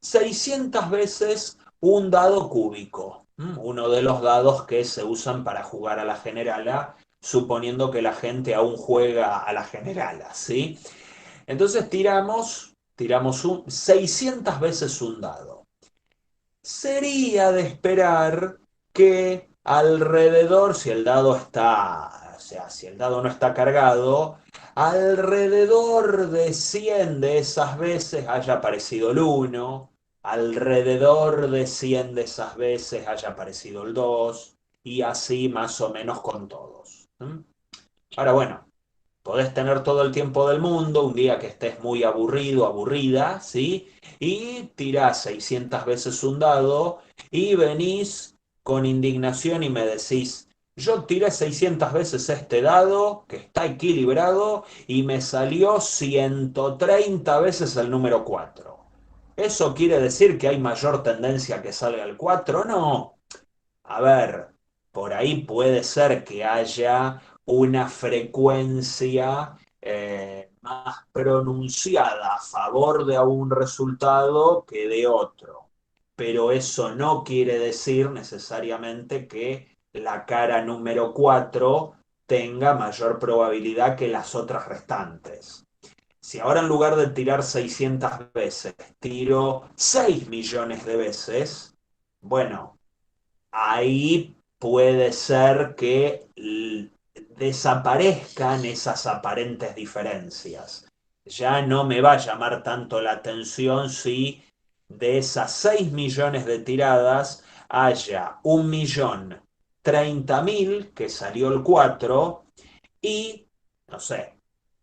600 veces un dado cúbico, uno de los dados que se usan para jugar a la generala, suponiendo que la gente aún juega a la generala, ¿sí? Entonces tiramos 600 veces un dado. Sería de esperar que alrededor, si el dado está, o sea, si el dado no está cargado, alrededor de 100 de esas veces haya aparecido el 1, alrededor de 100 de esas veces haya aparecido el 2, y así más o menos con todos. Ahora bueno, podés tener todo el tiempo del mundo, un día que estés muy aburrido, aburrida, ¿sí? Y tirás 600 veces un dado y venís con indignación y me decís, yo tiré 600 veces este dado, que está equilibrado, y me salió 130 veces el número 4. ¿Eso quiere decir que hay mayor tendencia a que salga el 4? No. A ver, por ahí puede ser que haya una frecuencia más pronunciada a favor de un resultado que de otro, pero eso no quiere decir necesariamente que la cara número 4 tenga mayor probabilidad que las otras restantes. Si ahora en lugar de tirar 600 veces, tiro 6 millones de veces, bueno, ahí puede ser que desaparezcan esas aparentes diferencias. Ya no me va a llamar tanto la atención si de esas 6 millones de tiradas haya 1.030.000 que salió el 4 y, no sé,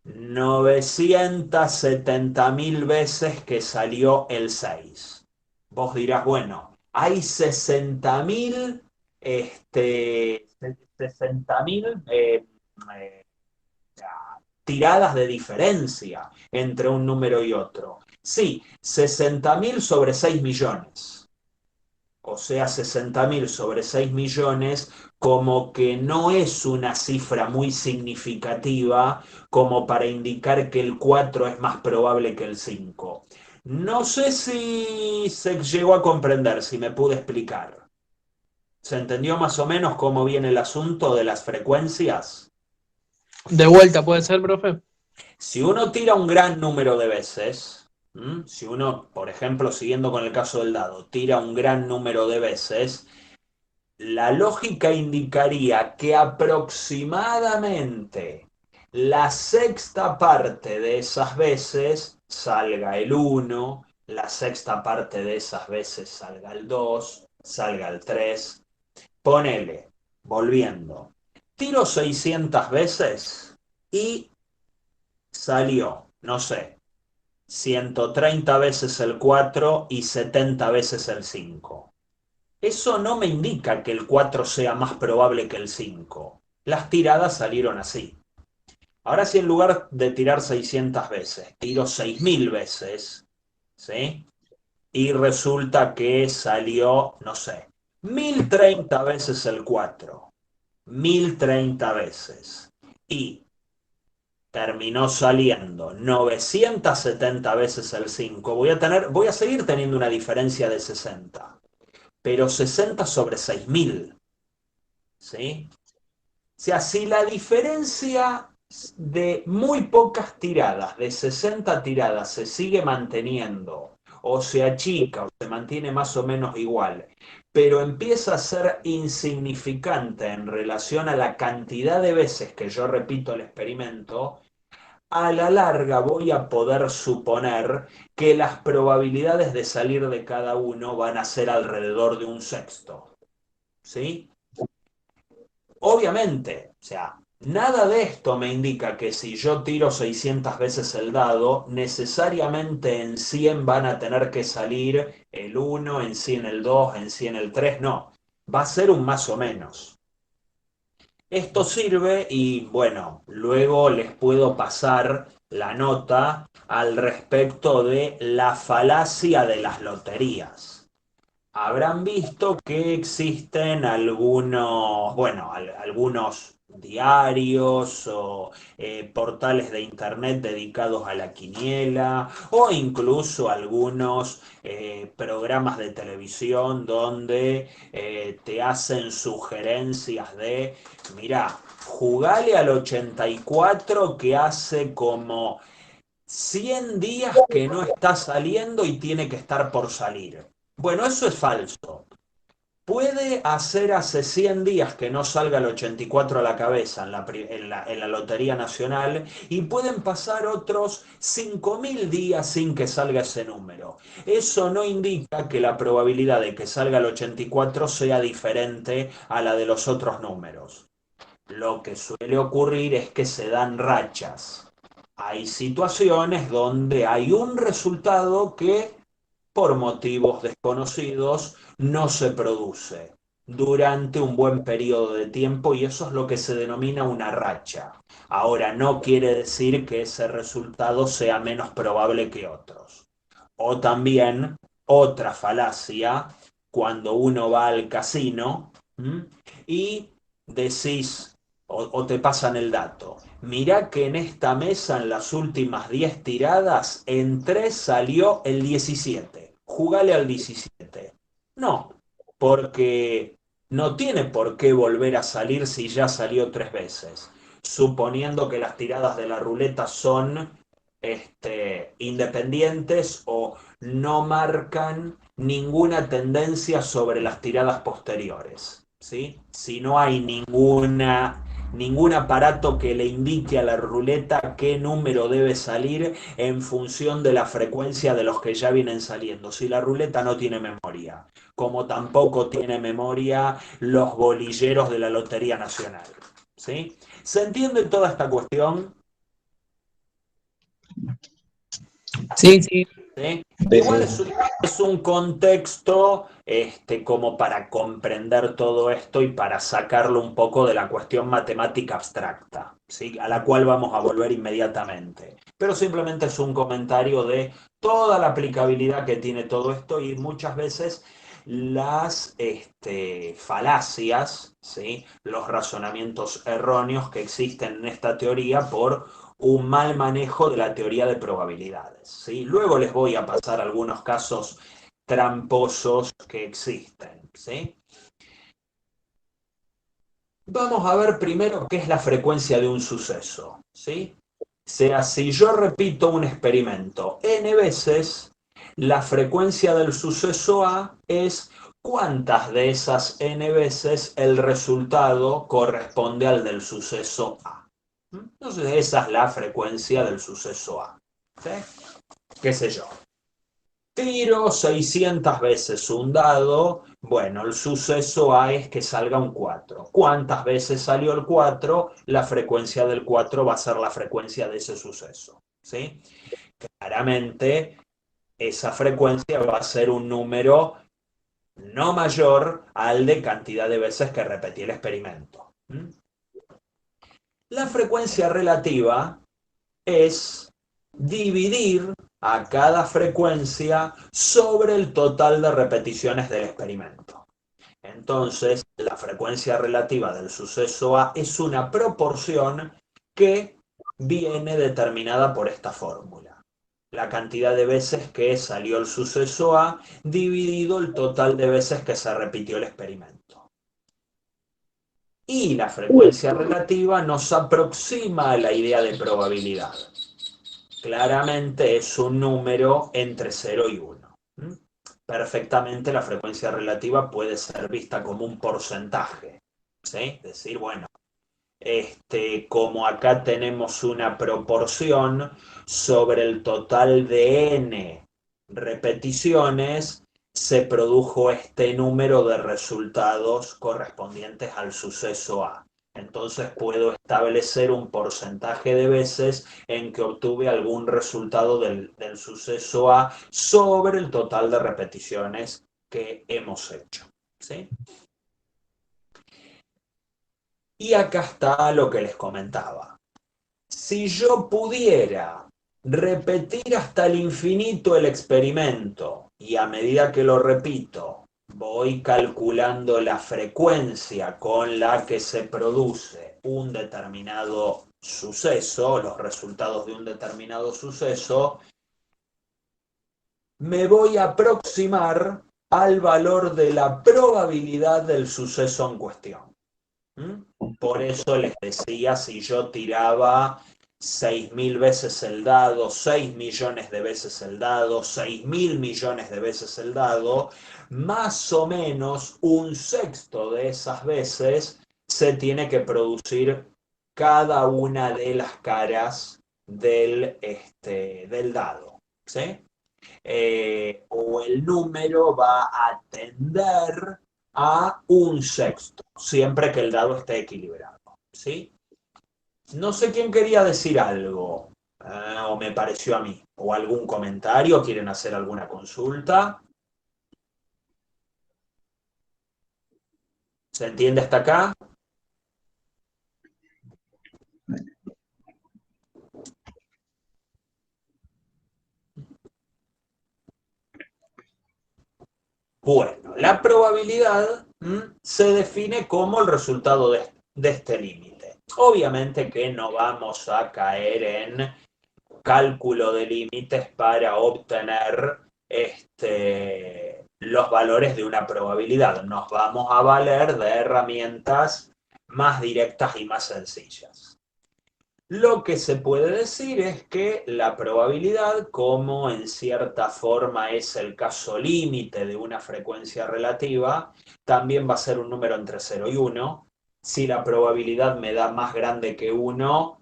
970.000 veces que salió el 6. Vos dirás, bueno, hay 60.000 60.000 tiradas de diferencia entre un número y otro. Sí, 60.000 sobre 6 millones. O sea, 60.000 sobre 6 millones, como que no es una cifra muy significativa como para indicar que el 4 es más probable que el 5. No sé si se llegó a comprender, si me pude explicar. ¿Se entendió más o menos cómo viene el asunto de las frecuencias? De vuelta, ¿puede ser, profe? Si uno tira un gran número de veces, si uno, por ejemplo, siguiendo con el caso del dado, tira un gran número de veces, la lógica indicaría que aproximadamente la sexta parte de esas veces salga el 1, la sexta parte de esas veces salga el 2, salga el 3. Ponele, volviendo, tiro 600 veces y salió, no sé, 130 veces el 4 y 70 veces el 5. Eso no me indica que el 4 sea más probable que el 5. Las tiradas salieron así. Ahora si en lugar de tirar 600 veces, tiro 6.000 veces, ¿sí? Y resulta que salió, no sé, 1.030 veces el 4, 1.030 veces. Y terminó saliendo 970 veces el 5. Voy a seguir teniendo una diferencia de 60, pero 60 sobre 6.000, ¿sí? O sea, si la diferencia de muy pocas tiradas, de 60 tiradas, se sigue manteniendo, o se achica, o se mantiene más o menos igual, pero empieza a ser insignificante en relación a la cantidad de veces que yo repito el experimento, a la larga voy a poder suponer que las probabilidades de salir de cada uno van a ser alrededor de un sexto, ¿sí? Obviamente, o sea, nada de esto me indica que si yo tiro 600 veces el dado, necesariamente en 100 van a tener que salir el 1, en 100 el 2, en 100 el 3, no. Va a ser un más o menos. Esto sirve y bueno, luego les puedo pasar la nota al respecto de la falacia de las loterías. Habrán visto que existen algunos, bueno, algunos diarios o portales de internet dedicados a la quiniela o incluso algunos programas de televisión donde te hacen sugerencias de, mira, jugale al 84 que hace como 100 días que no está saliendo y tiene que estar por salir. Bueno, eso es falso. Puede hacer hace 100 días que no salga el 84 a la cabeza en la Lotería Nacional y pueden pasar otros 5.000 días sin que salga ese número. Eso no indica que la probabilidad de que salga el 84 sea diferente a la de los otros números. Lo que suele ocurrir es que se dan rachas. Hay situaciones donde hay un resultado que, por motivos desconocidos, no se produce durante un buen periodo de tiempo y eso es lo que se denomina una racha. Ahora, no quiere decir que ese resultado sea menos probable que otros. O también, otra falacia, cuando uno va al casino y decís, o te pasan el dato, mirá que en esta mesa en las últimas 10 tiradas, en 3 salió el 17. Jugale al 17. No, porque no tiene por qué volver a salir si ya salió 3 veces. Suponiendo que las tiradas de la ruleta son independientes o no marcan ninguna tendencia sobre las tiradas posteriores. ¿Sí? Si no hay ningún aparato que le indique a la ruleta qué número debe salir en función de la frecuencia de los que ya vienen saliendo. Si la ruleta no tiene memoria, como tampoco tiene memoria los bolilleros de la Lotería Nacional. ¿Sí? ¿Se entiende toda esta cuestión? Sí, sí. ¿Sí? Sí, Igual sí. es un contexto como para comprender todo esto y para sacarlo un poco de la cuestión matemática abstracta, ¿sí? A la cual vamos a volver inmediatamente. Pero simplemente es un comentario de toda la aplicabilidad que tiene todo esto y muchas veces las falacias, ¿sí? Los razonamientos erróneos que existen en esta teoría por un mal manejo de la teoría de probabilidades, ¿sí? Luego les voy a pasar algunos casos tramposos que existen, ¿sí? Vamos a ver primero qué es la frecuencia de un suceso, ¿sí? O sea, si yo repito un experimento n veces, la frecuencia del suceso A es cuántas de esas n veces el resultado corresponde al del suceso A. Entonces esa es la frecuencia del suceso A. ¿Sí? ¿Qué sé yo? Tiro 600 veces un dado, bueno, el suceso A es que salga un 4. ¿Cuántas veces salió el 4? La frecuencia del 4 va a ser la frecuencia de ese suceso. ¿Sí? Claramente, esa frecuencia va a ser un número no mayor al de cantidad de veces que repetí el experimento. La frecuencia relativa es dividir a cada frecuencia sobre el total de repeticiones del experimento. Entonces, la frecuencia relativa del suceso A es una proporción que viene determinada por esta fórmula. La cantidad de veces que salió el suceso A dividido el total de veces que se repitió el experimento. Y la frecuencia relativa nos aproxima a la idea de probabilidad. Claramente es un número entre 0 y 1. Perfectamente la frecuencia relativa puede ser vista como un porcentaje. ¿Sí? Es decir, bueno, como acá tenemos una proporción sobre el total de n repeticiones, se produjo este número de resultados correspondientes al suceso A. Entonces puedo establecer un porcentaje de veces en que obtuve algún resultado del suceso A sobre el total de repeticiones que hemos hecho. ¿Sí? Y acá está lo que les comentaba. Si yo pudiera repetir hasta el infinito el experimento y a medida que lo repito voy calculando la frecuencia con la que se produce un determinado suceso, los resultados de un determinado suceso, me voy a aproximar al valor de la probabilidad del suceso en cuestión. Por eso les decía, si yo tiraba 6.000 veces el dado, 6 millones de veces el dado, 6.000 millones de veces el dado, más o menos un sexto de esas veces se tiene que producir cada una de las caras del dado, ¿sí? O el número va a tender a un sexto, siempre que el dado esté equilibrado, ¿sí? No sé quién quería decir algo, o me pareció a mí, o algún comentario, quieren hacer alguna consulta. ¿Se entiende hasta acá? Bueno, la probabilidad se define como el resultado de este límite. Obviamente que no vamos a caer en cálculo de límites para obtener los valores de una probabilidad. Nos vamos a valer de herramientas más directas y más sencillas. Lo que se puede decir es que la probabilidad, como en cierta forma es el caso límite de una frecuencia relativa, también va a ser un número entre 0 y 1. Si la probabilidad me da más grande que 1,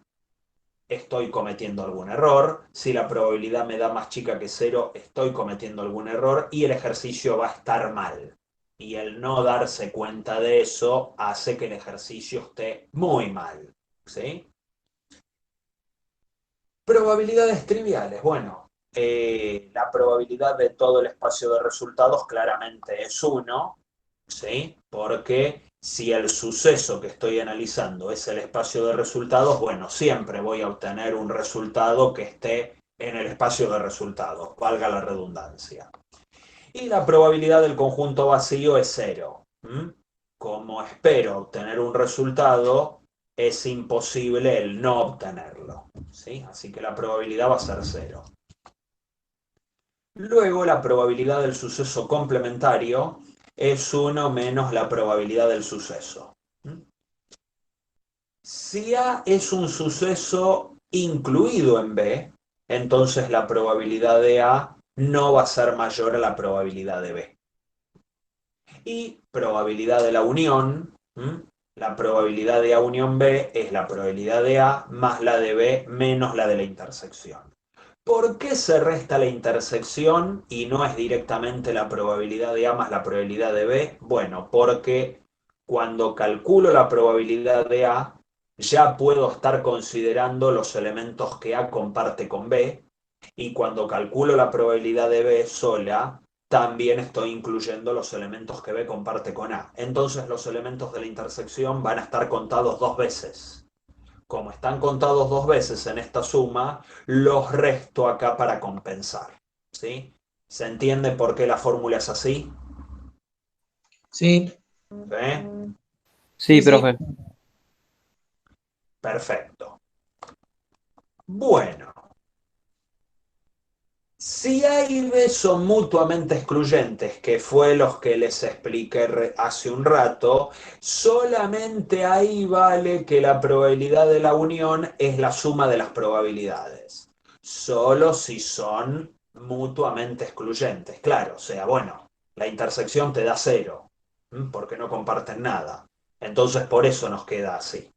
estoy cometiendo algún error. Si la probabilidad me da más chica que 0, estoy cometiendo algún error y el ejercicio va a estar mal. Y el no darse cuenta de eso hace que el ejercicio esté muy mal, ¿sí? Probabilidades triviales. Bueno, la probabilidad de todo el espacio de resultados claramente es 1, ¿sí? Porque si el suceso que estoy analizando es el espacio de resultados, bueno, siempre voy a obtener un resultado que esté en el espacio de resultados, valga la redundancia. Y la probabilidad del conjunto vacío es 0. Como espero obtener un resultado, es imposible el no obtenerlo, ¿sí? Así que la probabilidad va a ser 0. Luego la probabilidad del suceso complementario es 1 menos la probabilidad del suceso. Si A es un suceso incluido en B, entonces la probabilidad de A no va a ser mayor a la probabilidad de B. Y probabilidad de la unión, la probabilidad de A unión B es la probabilidad de A más la de B menos la de la intersección. ¿Por qué se resta la intersección y no es directamente la probabilidad de A más la probabilidad de B? Bueno, porque cuando calculo la probabilidad de A, ya puedo estar considerando los elementos que A comparte con B, y cuando calculo la probabilidad de B sola, también estoy incluyendo los elementos que B comparte con A. Entonces los elementos de la intersección van a estar contados 2 veces. Como están contados 2 veces en esta suma, los resto acá para compensar, ¿sí? ¿Se entiende por qué la fórmula es así? Sí, ¿Sí? Sí, sí. profe. Perfecto. Bueno, si A y B son mutuamente excluyentes, que fue los que les expliqué hace un rato, solamente ahí vale que la probabilidad de la unión es la suma de las probabilidades. Solo si son mutuamente excluyentes. Claro, o sea, bueno, la intersección te da 0, porque no comparten nada. Entonces por eso nos queda así,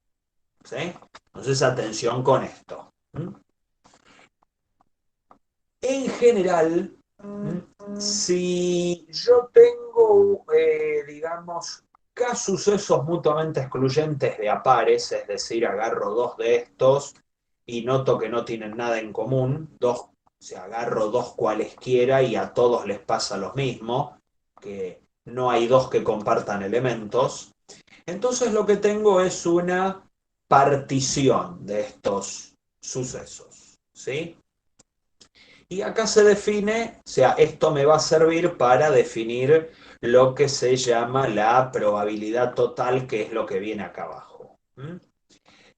¿sí? Entonces atención con esto. En general, si yo tengo, digamos, sucesos mutuamente excluyentes de a pares, es decir, agarro 2 de estos y noto que no tienen nada en común, o sea, agarro 2 cualesquiera y a todos les pasa lo mismo, que no hay 2 que compartan elementos, entonces lo que tengo es una partición de estos sucesos, ¿sí? Y acá se define, o sea, esto me va a servir para definir lo que se llama la probabilidad total, que es lo que viene acá abajo.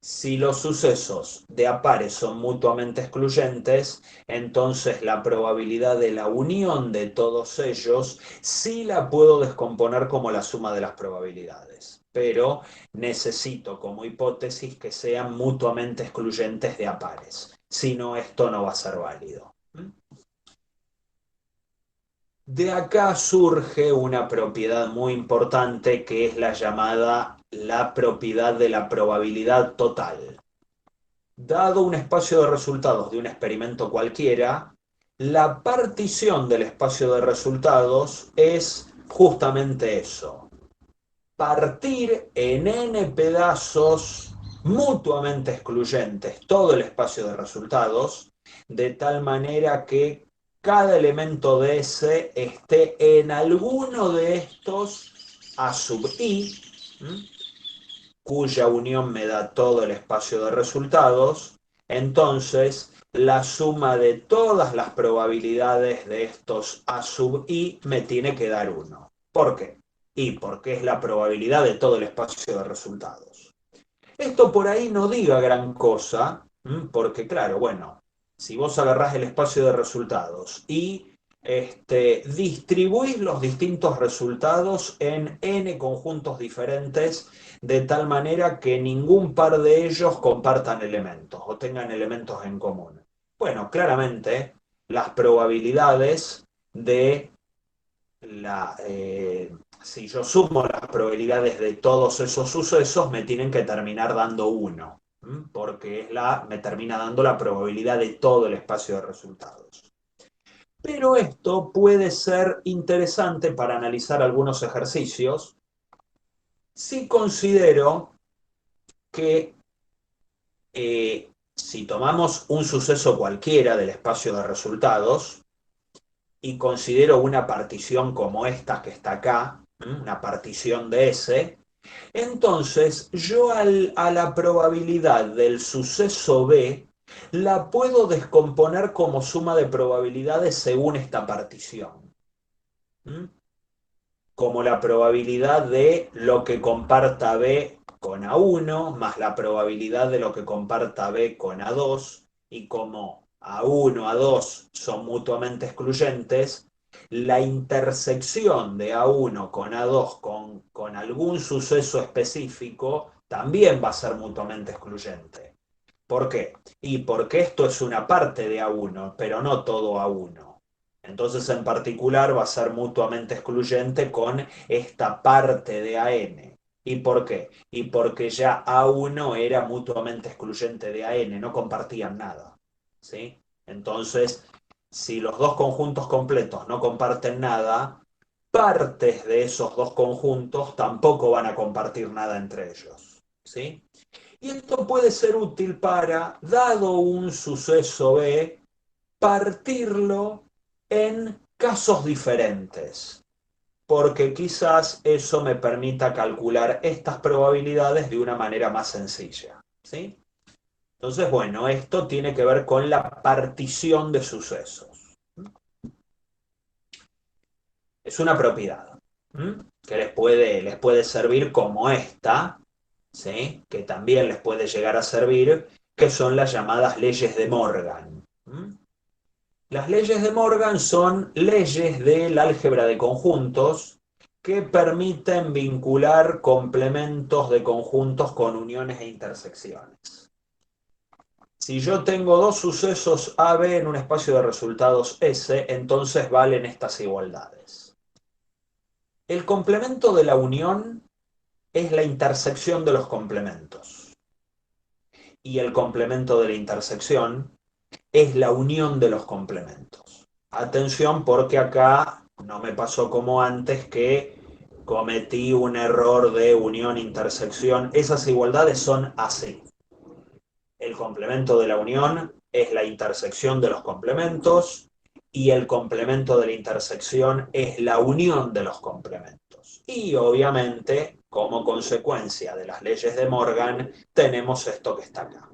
Si los sucesos de a pares son mutuamente excluyentes, entonces la probabilidad de la unión de todos ellos sí la puedo descomponer como la suma de las probabilidades. pero necesito como hipótesis que sean mutuamente excluyentes de a pares. Si no, esto no va a ser válido. De acá surge una propiedad muy importante que es la llamada la propiedad de la probabilidad total. Dado un espacio de resultados de un experimento cualquiera, la partición del espacio de resultados es justamente eso. Partir en n pedazos mutuamente excluyentes todo el espacio de resultados, de tal manera que cada elemento de ese esté en alguno de estos a sub i, cuya unión me da todo el espacio de resultados. Entonces la suma de todas las probabilidades de estos a sub i me tiene que dar 1. ¿Por qué? Y porque es la probabilidad de todo el espacio de resultados. Esto por ahí no diga gran cosa, porque claro, bueno, si vos agarrás el espacio de resultados y distribuís los distintos resultados en n conjuntos diferentes, de tal manera que ningún par de ellos compartan elementos o tengan elementos en común. Bueno, claramente las probabilidades de si yo sumo las probabilidades de todos esos sucesos, me tienen que terminar dando 1, porque me termina dando la probabilidad de todo el espacio de resultados. Pero esto puede ser interesante para analizar algunos ejercicios si considero que si tomamos un suceso cualquiera del espacio de resultados y considero una partición como esta que está acá, una partición de S, entonces yo a la probabilidad del suceso B la puedo descomponer como suma de probabilidades según esta partición. Como la probabilidad de lo que comparta B con A1 más la probabilidad de lo que comparta B con A2, y como A1, A2 son mutuamente excluyentes, la intersección de A1 con A2 con algún suceso específico también va a ser mutuamente excluyente. ¿Por qué? Y porque esto es una parte de A1, pero no todo A1. Entonces, en particular, va a ser mutuamente excluyente con esta parte de AN. ¿Y por qué? Y porque ya A1 era mutuamente excluyente de AN, no compartían nada. ¿Sí? Entonces, si los dos conjuntos completos no comparten nada, partes de esos dos conjuntos tampoco van a compartir nada entre ellos. ¿Sí? Y esto puede ser útil para, dado un suceso B, partirlo en casos diferentes, porque quizás eso me permita calcular estas probabilidades de una manera más sencilla. ¿Sí? Entonces, bueno, esto tiene que ver con la partición de sucesos. Es una propiedad que les puede servir como esta, ¿sí? Que también les puede llegar a servir, que son las llamadas leyes de Morgan. Las leyes de Morgan son leyes del álgebra de conjuntos que permiten vincular complementos de conjuntos con uniones e intersecciones. Si yo tengo dos sucesos AB en un espacio de resultados S, entonces valen estas igualdades. El complemento de la unión es la intersección de los complementos. Y el complemento de la intersección es la unión de los complementos. Atención, porque acá no me pasó como antes que cometí un error de unión-intersección. Esas igualdades son así. El complemento de la unión es la intersección de los complementos y el complemento de la intersección es la unión de los complementos. Y obviamente, como consecuencia de las leyes de Morgan, tenemos esto que está acá.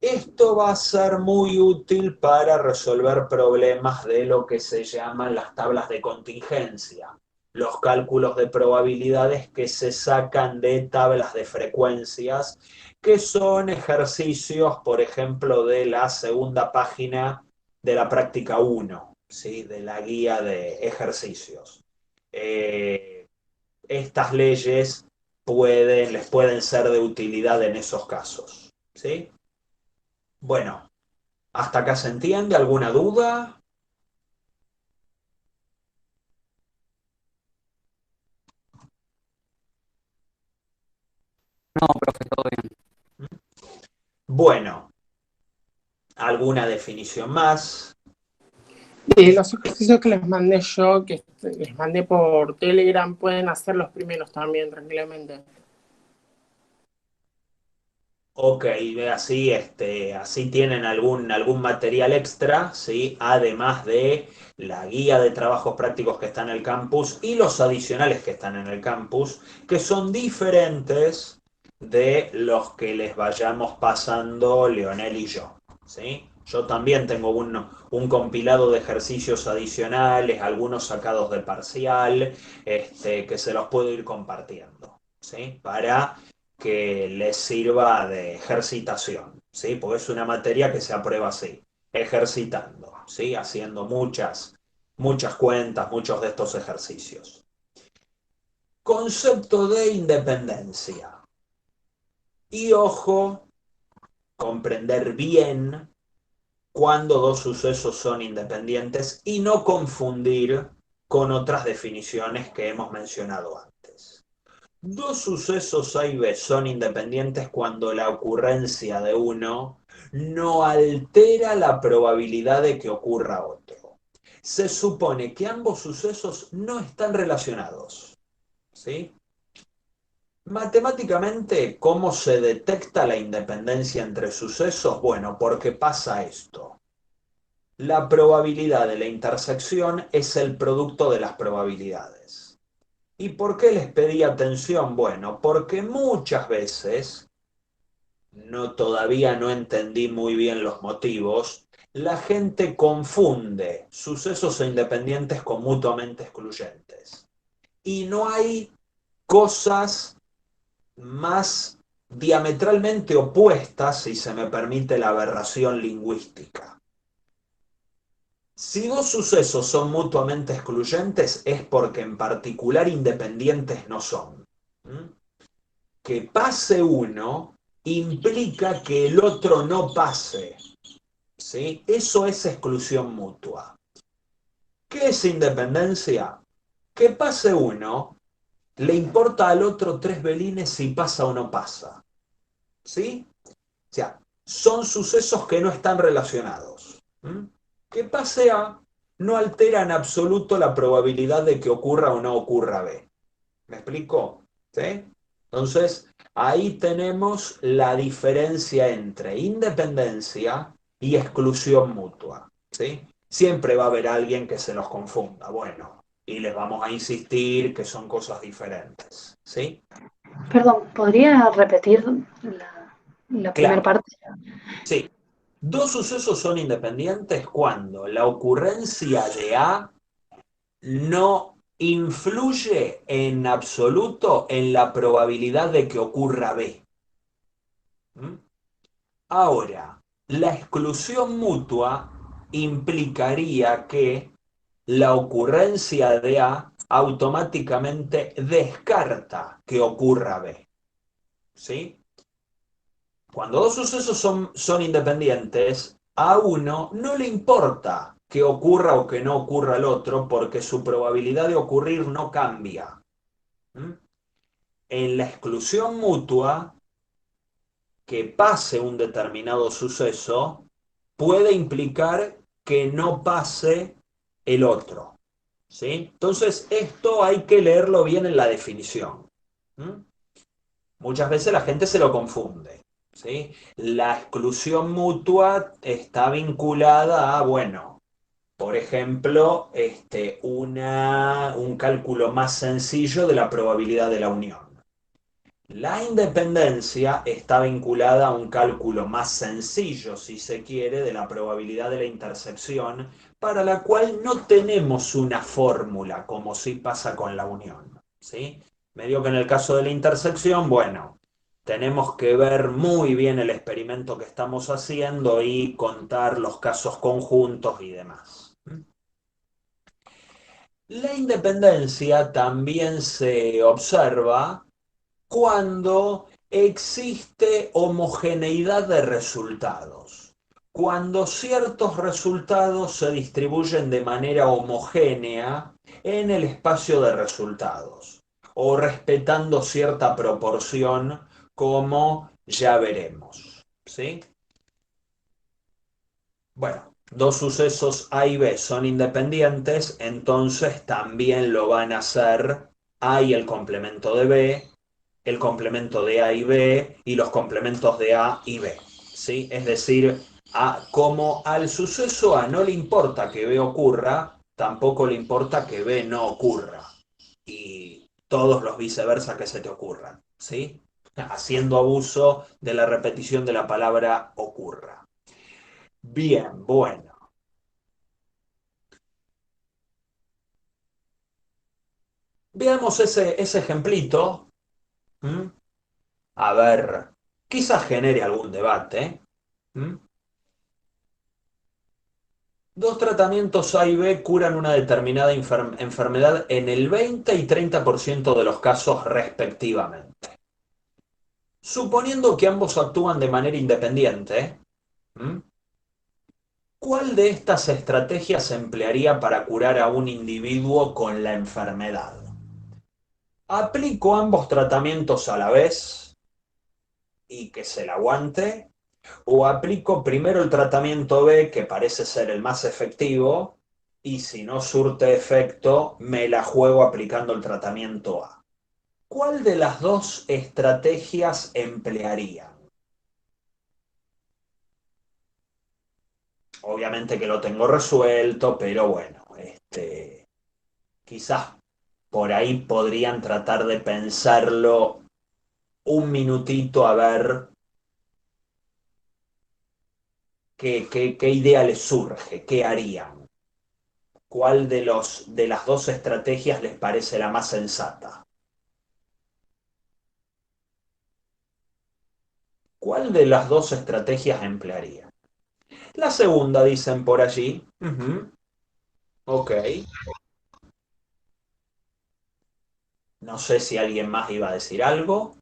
Esto va a ser muy útil para resolver problemas de lo que se llaman las tablas de contingencia, los cálculos de probabilidades que se sacan de tablas de frecuencias, que son ejercicios, por ejemplo, de la segunda página de la práctica 1, ¿sí? De la guía de ejercicios. estas leyes les pueden ser de utilidad en esos casos. ¿Sí? Bueno, ¿hasta acá se entiende? ¿Alguna duda? No, profe, todo bien. Bueno, ¿alguna definición más? Los ejercicios que les mandé yo, que les mandé por Telegram, pueden hacer los primeros también, tranquilamente. Ok, así, así tienen algún material extra, ¿sí? Además de la guía de trabajos prácticos que está en el campus y los adicionales que están en el campus, que son diferentes de los que les vayamos pasando Leonel y yo, ¿sí? Yo también tengo un compilado de ejercicios adicionales, algunos sacados de parcial, que se los puedo ir compartiendo, ¿sí? Para que les sirva de ejercitación, ¿sí? Porque es una materia que se aprueba así, ejercitando, ¿sí? Haciendo muchas cuentas, muchos de estos ejercicios. Concepto de independencia. Y ojo, comprender bien cuándo dos sucesos son independientes y no confundir con otras definiciones que hemos mencionado antes. Dos sucesos A y B son independientes cuando la ocurrencia de uno no altera la probabilidad de que ocurra otro. Se supone que ambos sucesos no están relacionados, ¿sí? Matemáticamente, ¿cómo se detecta la independencia entre sucesos? Bueno, porque pasa esto. La probabilidad de la intersección es el producto de las probabilidades. ¿Y por qué les pedí atención? Bueno, porque muchas veces, todavía no entendí muy bien los motivos, la gente confunde sucesos independientes con mutuamente excluyentes. Y no hay cosas más diametralmente opuestas, si se me permite la aberración lingüística. Si dos sucesos son mutuamente excluyentes es porque en particular independientes no son. Que pase uno implica que el otro no pase, ¿sí? Eso es exclusión mutua. ¿Qué es independencia? Que pase uno le importa al otro tres velines si pasa o no pasa, ¿sí? O sea, son sucesos que no están relacionados. Que pase A no altera en absoluto la probabilidad de que ocurra o no ocurra B. ¿Me explico? ¿Sí? Entonces, ahí tenemos la diferencia entre independencia y exclusión mutua. ¿Sí? Siempre va a haber alguien que se los confunda. Bueno, y les vamos a insistir que son cosas diferentes. ¿Sí? Perdón, ¿podría repetir la primera Claro. parte? Sí. Dos sucesos son independientes cuando la ocurrencia de A no influye en absoluto en la probabilidad de que ocurra B. Ahora, la exclusión mutua implicaría que la ocurrencia de A automáticamente descarta que ocurra B. ¿Sí? Cuando dos sucesos son independientes, a uno no le importa que ocurra o que no ocurra al otro porque su probabilidad de ocurrir no cambia. En la exclusión mutua, que pase un determinado suceso puede implicar que no pase el otro. ¿Sí? Entonces, esto hay que leerlo bien en la definición. Muchas veces la gente se lo confunde. ¿Sí? La exclusión mutua está vinculada a, bueno, por ejemplo, un cálculo más sencillo de la probabilidad de la unión. La independencia está vinculada a un cálculo más sencillo, si se quiere, de la probabilidad de la intersección, para la cual no tenemos una fórmula, como sí pasa con la unión. ¿Sí? Medio que en el caso de la intersección, bueno, tenemos que ver muy bien el experimento que estamos haciendo y contar los casos conjuntos y demás. La independencia también se observa cuando existe homogeneidad de resultados. Cuando ciertos resultados se distribuyen de manera homogénea en el espacio de resultados o respetando cierta proporción, como ya veremos. ¿Sí? Bueno, dos sucesos A y B son independientes, entonces también lo van a ser A y el complemento de B, el complemento de A y B y los complementos de A y B. ¿Sí? Es decir, como al suceso A no le importa que B ocurra, tampoco le importa que B no ocurra. Y todos los viceversa que se te ocurran. ¿Sí? Haciendo abuso de la repetición de la palabra ocurra. Bien, bueno. Veamos ese ejemplito. ¿Mm? A ver, quizás genere algún debate. ¿Mm? Dos tratamientos A y B curan una determinada enfermedad en el 20 y 30% de los casos respectivamente. Suponiendo que ambos actúan de manera independiente, ¿mm? ¿Cuál de estas estrategias se emplearía para curar a un individuo con la enfermedad? ¿Aplico ambos tratamientos a la vez y que se la aguante? ¿O aplico primero el tratamiento B, que parece ser el más efectivo, y si no surte efecto, me la juego aplicando el tratamiento A? ¿Cuál de las dos estrategias emplearía? Obviamente que lo tengo resuelto, pero bueno, quizás por ahí podrían tratar de pensarlo un minutito a ver qué idea les surge, qué harían. ¿Cuál de las dos estrategias les parece la más sensata? ¿Cuál de las dos estrategias emplearía? La segunda, dicen por allí. Ok. No sé si alguien más iba a decir algo.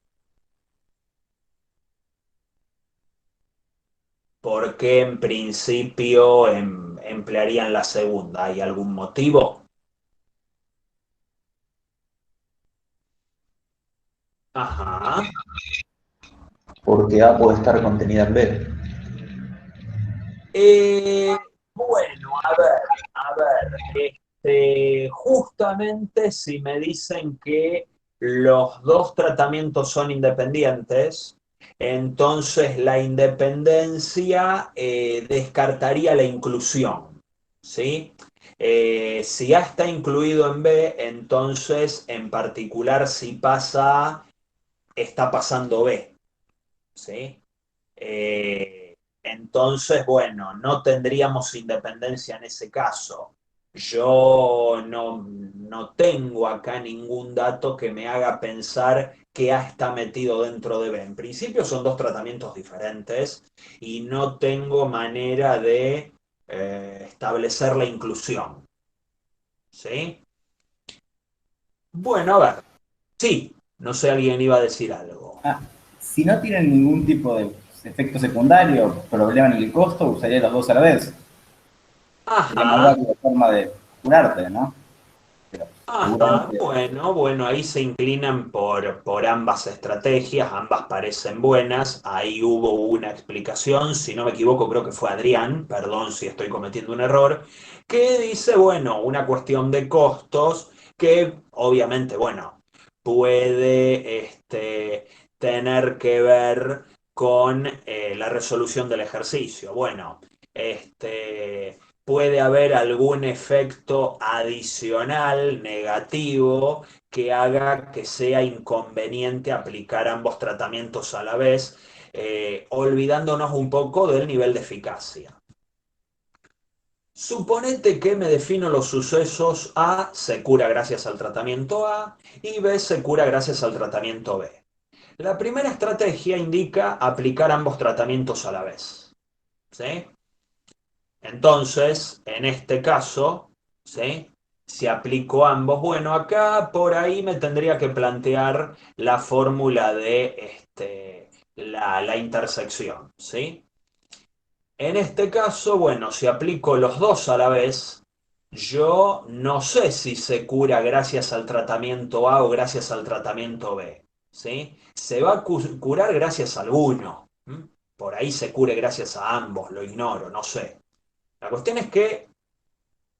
¿Por qué en principio emplearían la segunda? ¿Hay algún motivo? Ajá. Porque A puede estar contenida en B. Bueno, a ver, justamente si me dicen que los dos tratamientos son independientes, entonces la independencia descartaría la inclusión, ¿sí? Si A está incluido en B, entonces en particular si pasa A, está pasando B, ¿sí? Entonces, bueno, no tendríamos independencia en ese caso. Yo no tengo acá ningún dato que me haga pensar que A está metido dentro de B. En principio son dos tratamientos diferentes y no tengo manera de establecer la inclusión. ¿Sí? Bueno, a ver. Sí, no sé, alguien iba a decir algo. Si no tienen ningún tipo de efecto secundario, problema en el costo, usaría los dos a la vez. Sería más Ajá. rápida forma de curarte, ¿no? Pero Ajá, seguramente. bueno, ahí se inclinan por ambas estrategias, ambas parecen buenas, ahí hubo una explicación, si no me equivoco creo que fue Adrián, perdón si estoy cometiendo un error, que dice, bueno, una cuestión de costos que obviamente, bueno, puede tener que ver con la resolución del ejercicio. Bueno, puede haber algún efecto adicional negativo que haga que sea inconveniente aplicar ambos tratamientos a la vez, olvidándonos un poco del nivel de eficacia. Suponete que me defino los sucesos A se cura gracias al tratamiento A y B se cura gracias al tratamiento B. La primera estrategia indica aplicar ambos tratamientos a la vez. ¿Sí? Entonces, en este caso, ¿sí? Si aplico ambos, bueno, acá por ahí me tendría que plantear la fórmula de la intersección, ¿sí? En este caso, bueno, si aplico los dos a la vez, yo no sé si se cura gracias al tratamiento A o gracias al tratamiento B, ¿sí? Se va a curar gracias a alguno. Por ahí se cure gracias a ambos, lo ignoro, no sé. La cuestión es que,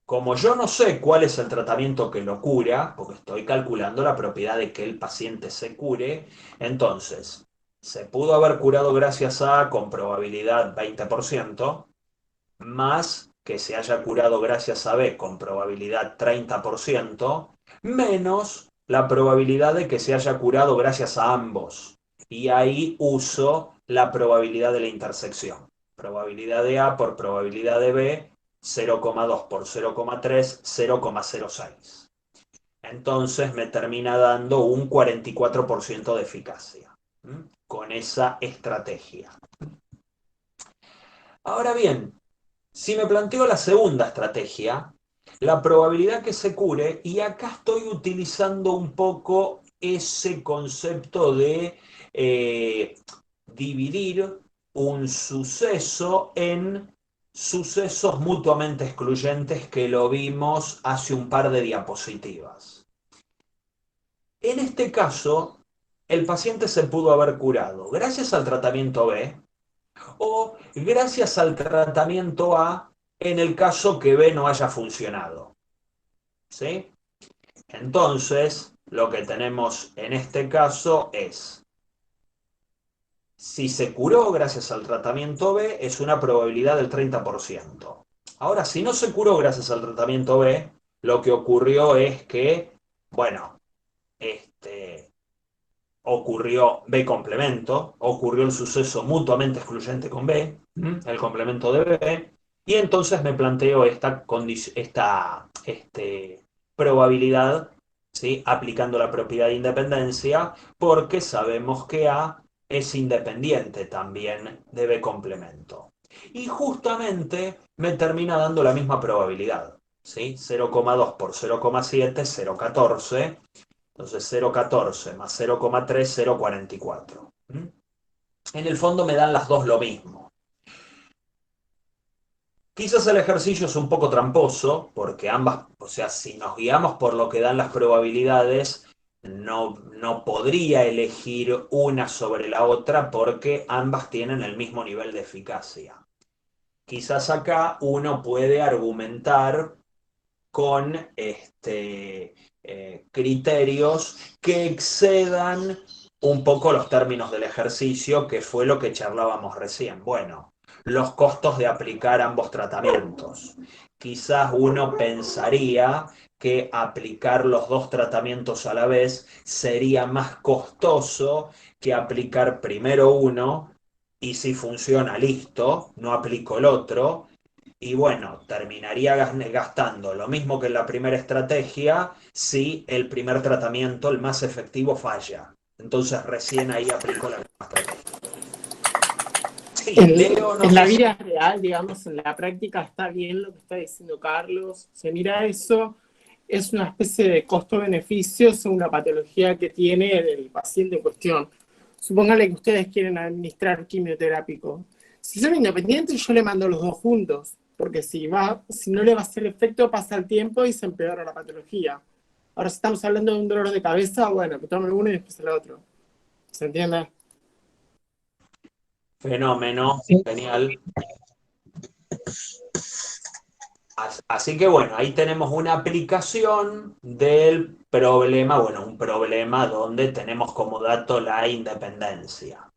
como yo no sé cuál es el tratamiento que lo cura, porque estoy calculando la propiedad de que el paciente se cure, entonces, se pudo haber curado gracias a con probabilidad 20%, más que se haya curado gracias a B con probabilidad 30%, menos la probabilidad de que se haya curado gracias a ambos. Y ahí uso la probabilidad de la intersección. Probabilidad de A por probabilidad de B, 0,2 por 0,3, 0,06. Entonces me termina dando un 44% de eficacia con esa estrategia. Ahora bien, si me planteo la segunda estrategia, la probabilidad que se cure, y acá estoy utilizando un poco ese concepto de dividir un suceso en sucesos mutuamente excluyentes, que lo vimos hace un par de diapositivas. En este caso, el paciente se pudo haber curado gracias al tratamiento B, o gracias al tratamiento A en el caso que B no haya funcionado. ¿Sí? Entonces, lo que tenemos en este caso es, si se curó gracias al tratamiento B, es una probabilidad del 30%. Ahora, si no se curó gracias al tratamiento B, lo que ocurrió es que, bueno, ocurrió B complemento, ocurrió el suceso mutuamente excluyente con B, el complemento de B, y entonces me planteo esta probabilidad, ¿sí? Aplicando la propiedad de independencia, porque sabemos que A es independiente también de B complemento. Y justamente me termina dando la misma probabilidad, ¿sí? 0,2 por 0,7, 0,14. Entonces 0,14 más 0,3, 0,44. En el fondo me dan las dos lo mismo. Quizás el ejercicio es un poco tramposo, porque ambas, o sea, si nos guiamos por lo que dan las probabilidades, no podría elegir una sobre la otra, porque ambas tienen el mismo nivel de eficacia. Quizás acá uno puede argumentar con criterios que excedan un poco los términos del ejercicio, que fue lo que charlábamos recién. Bueno, los costos de aplicar ambos tratamientos. Quizás uno pensaría que aplicar los dos tratamientos a la vez sería más costoso que aplicar primero uno, y si funciona, listo, no aplico el otro. Y bueno, terminaría gastando lo mismo que en la primera estrategia si el primer tratamiento, el más efectivo, falla. Entonces recién ahí aplico la misma estrategia. Sí, Leo, no En sé la si... vida real, digamos, en la práctica está bien lo que está diciendo Carlos. Se mira eso, es una especie de costo-beneficio según la patología que tiene el paciente en cuestión. Supóngale que ustedes quieren administrar quimioterápico. Si son independientes, yo le mando los dos juntos, porque si no le va a hacer efecto, pasa el tiempo y se empeora la patología. Ahora, si estamos hablando de un dolor de cabeza, bueno, que tome uno y después el otro. ¿Se entiende? Fenómeno, Sí. genial. Así que bueno, ahí tenemos una aplicación del problema, bueno, un problema donde tenemos como dato la independencia.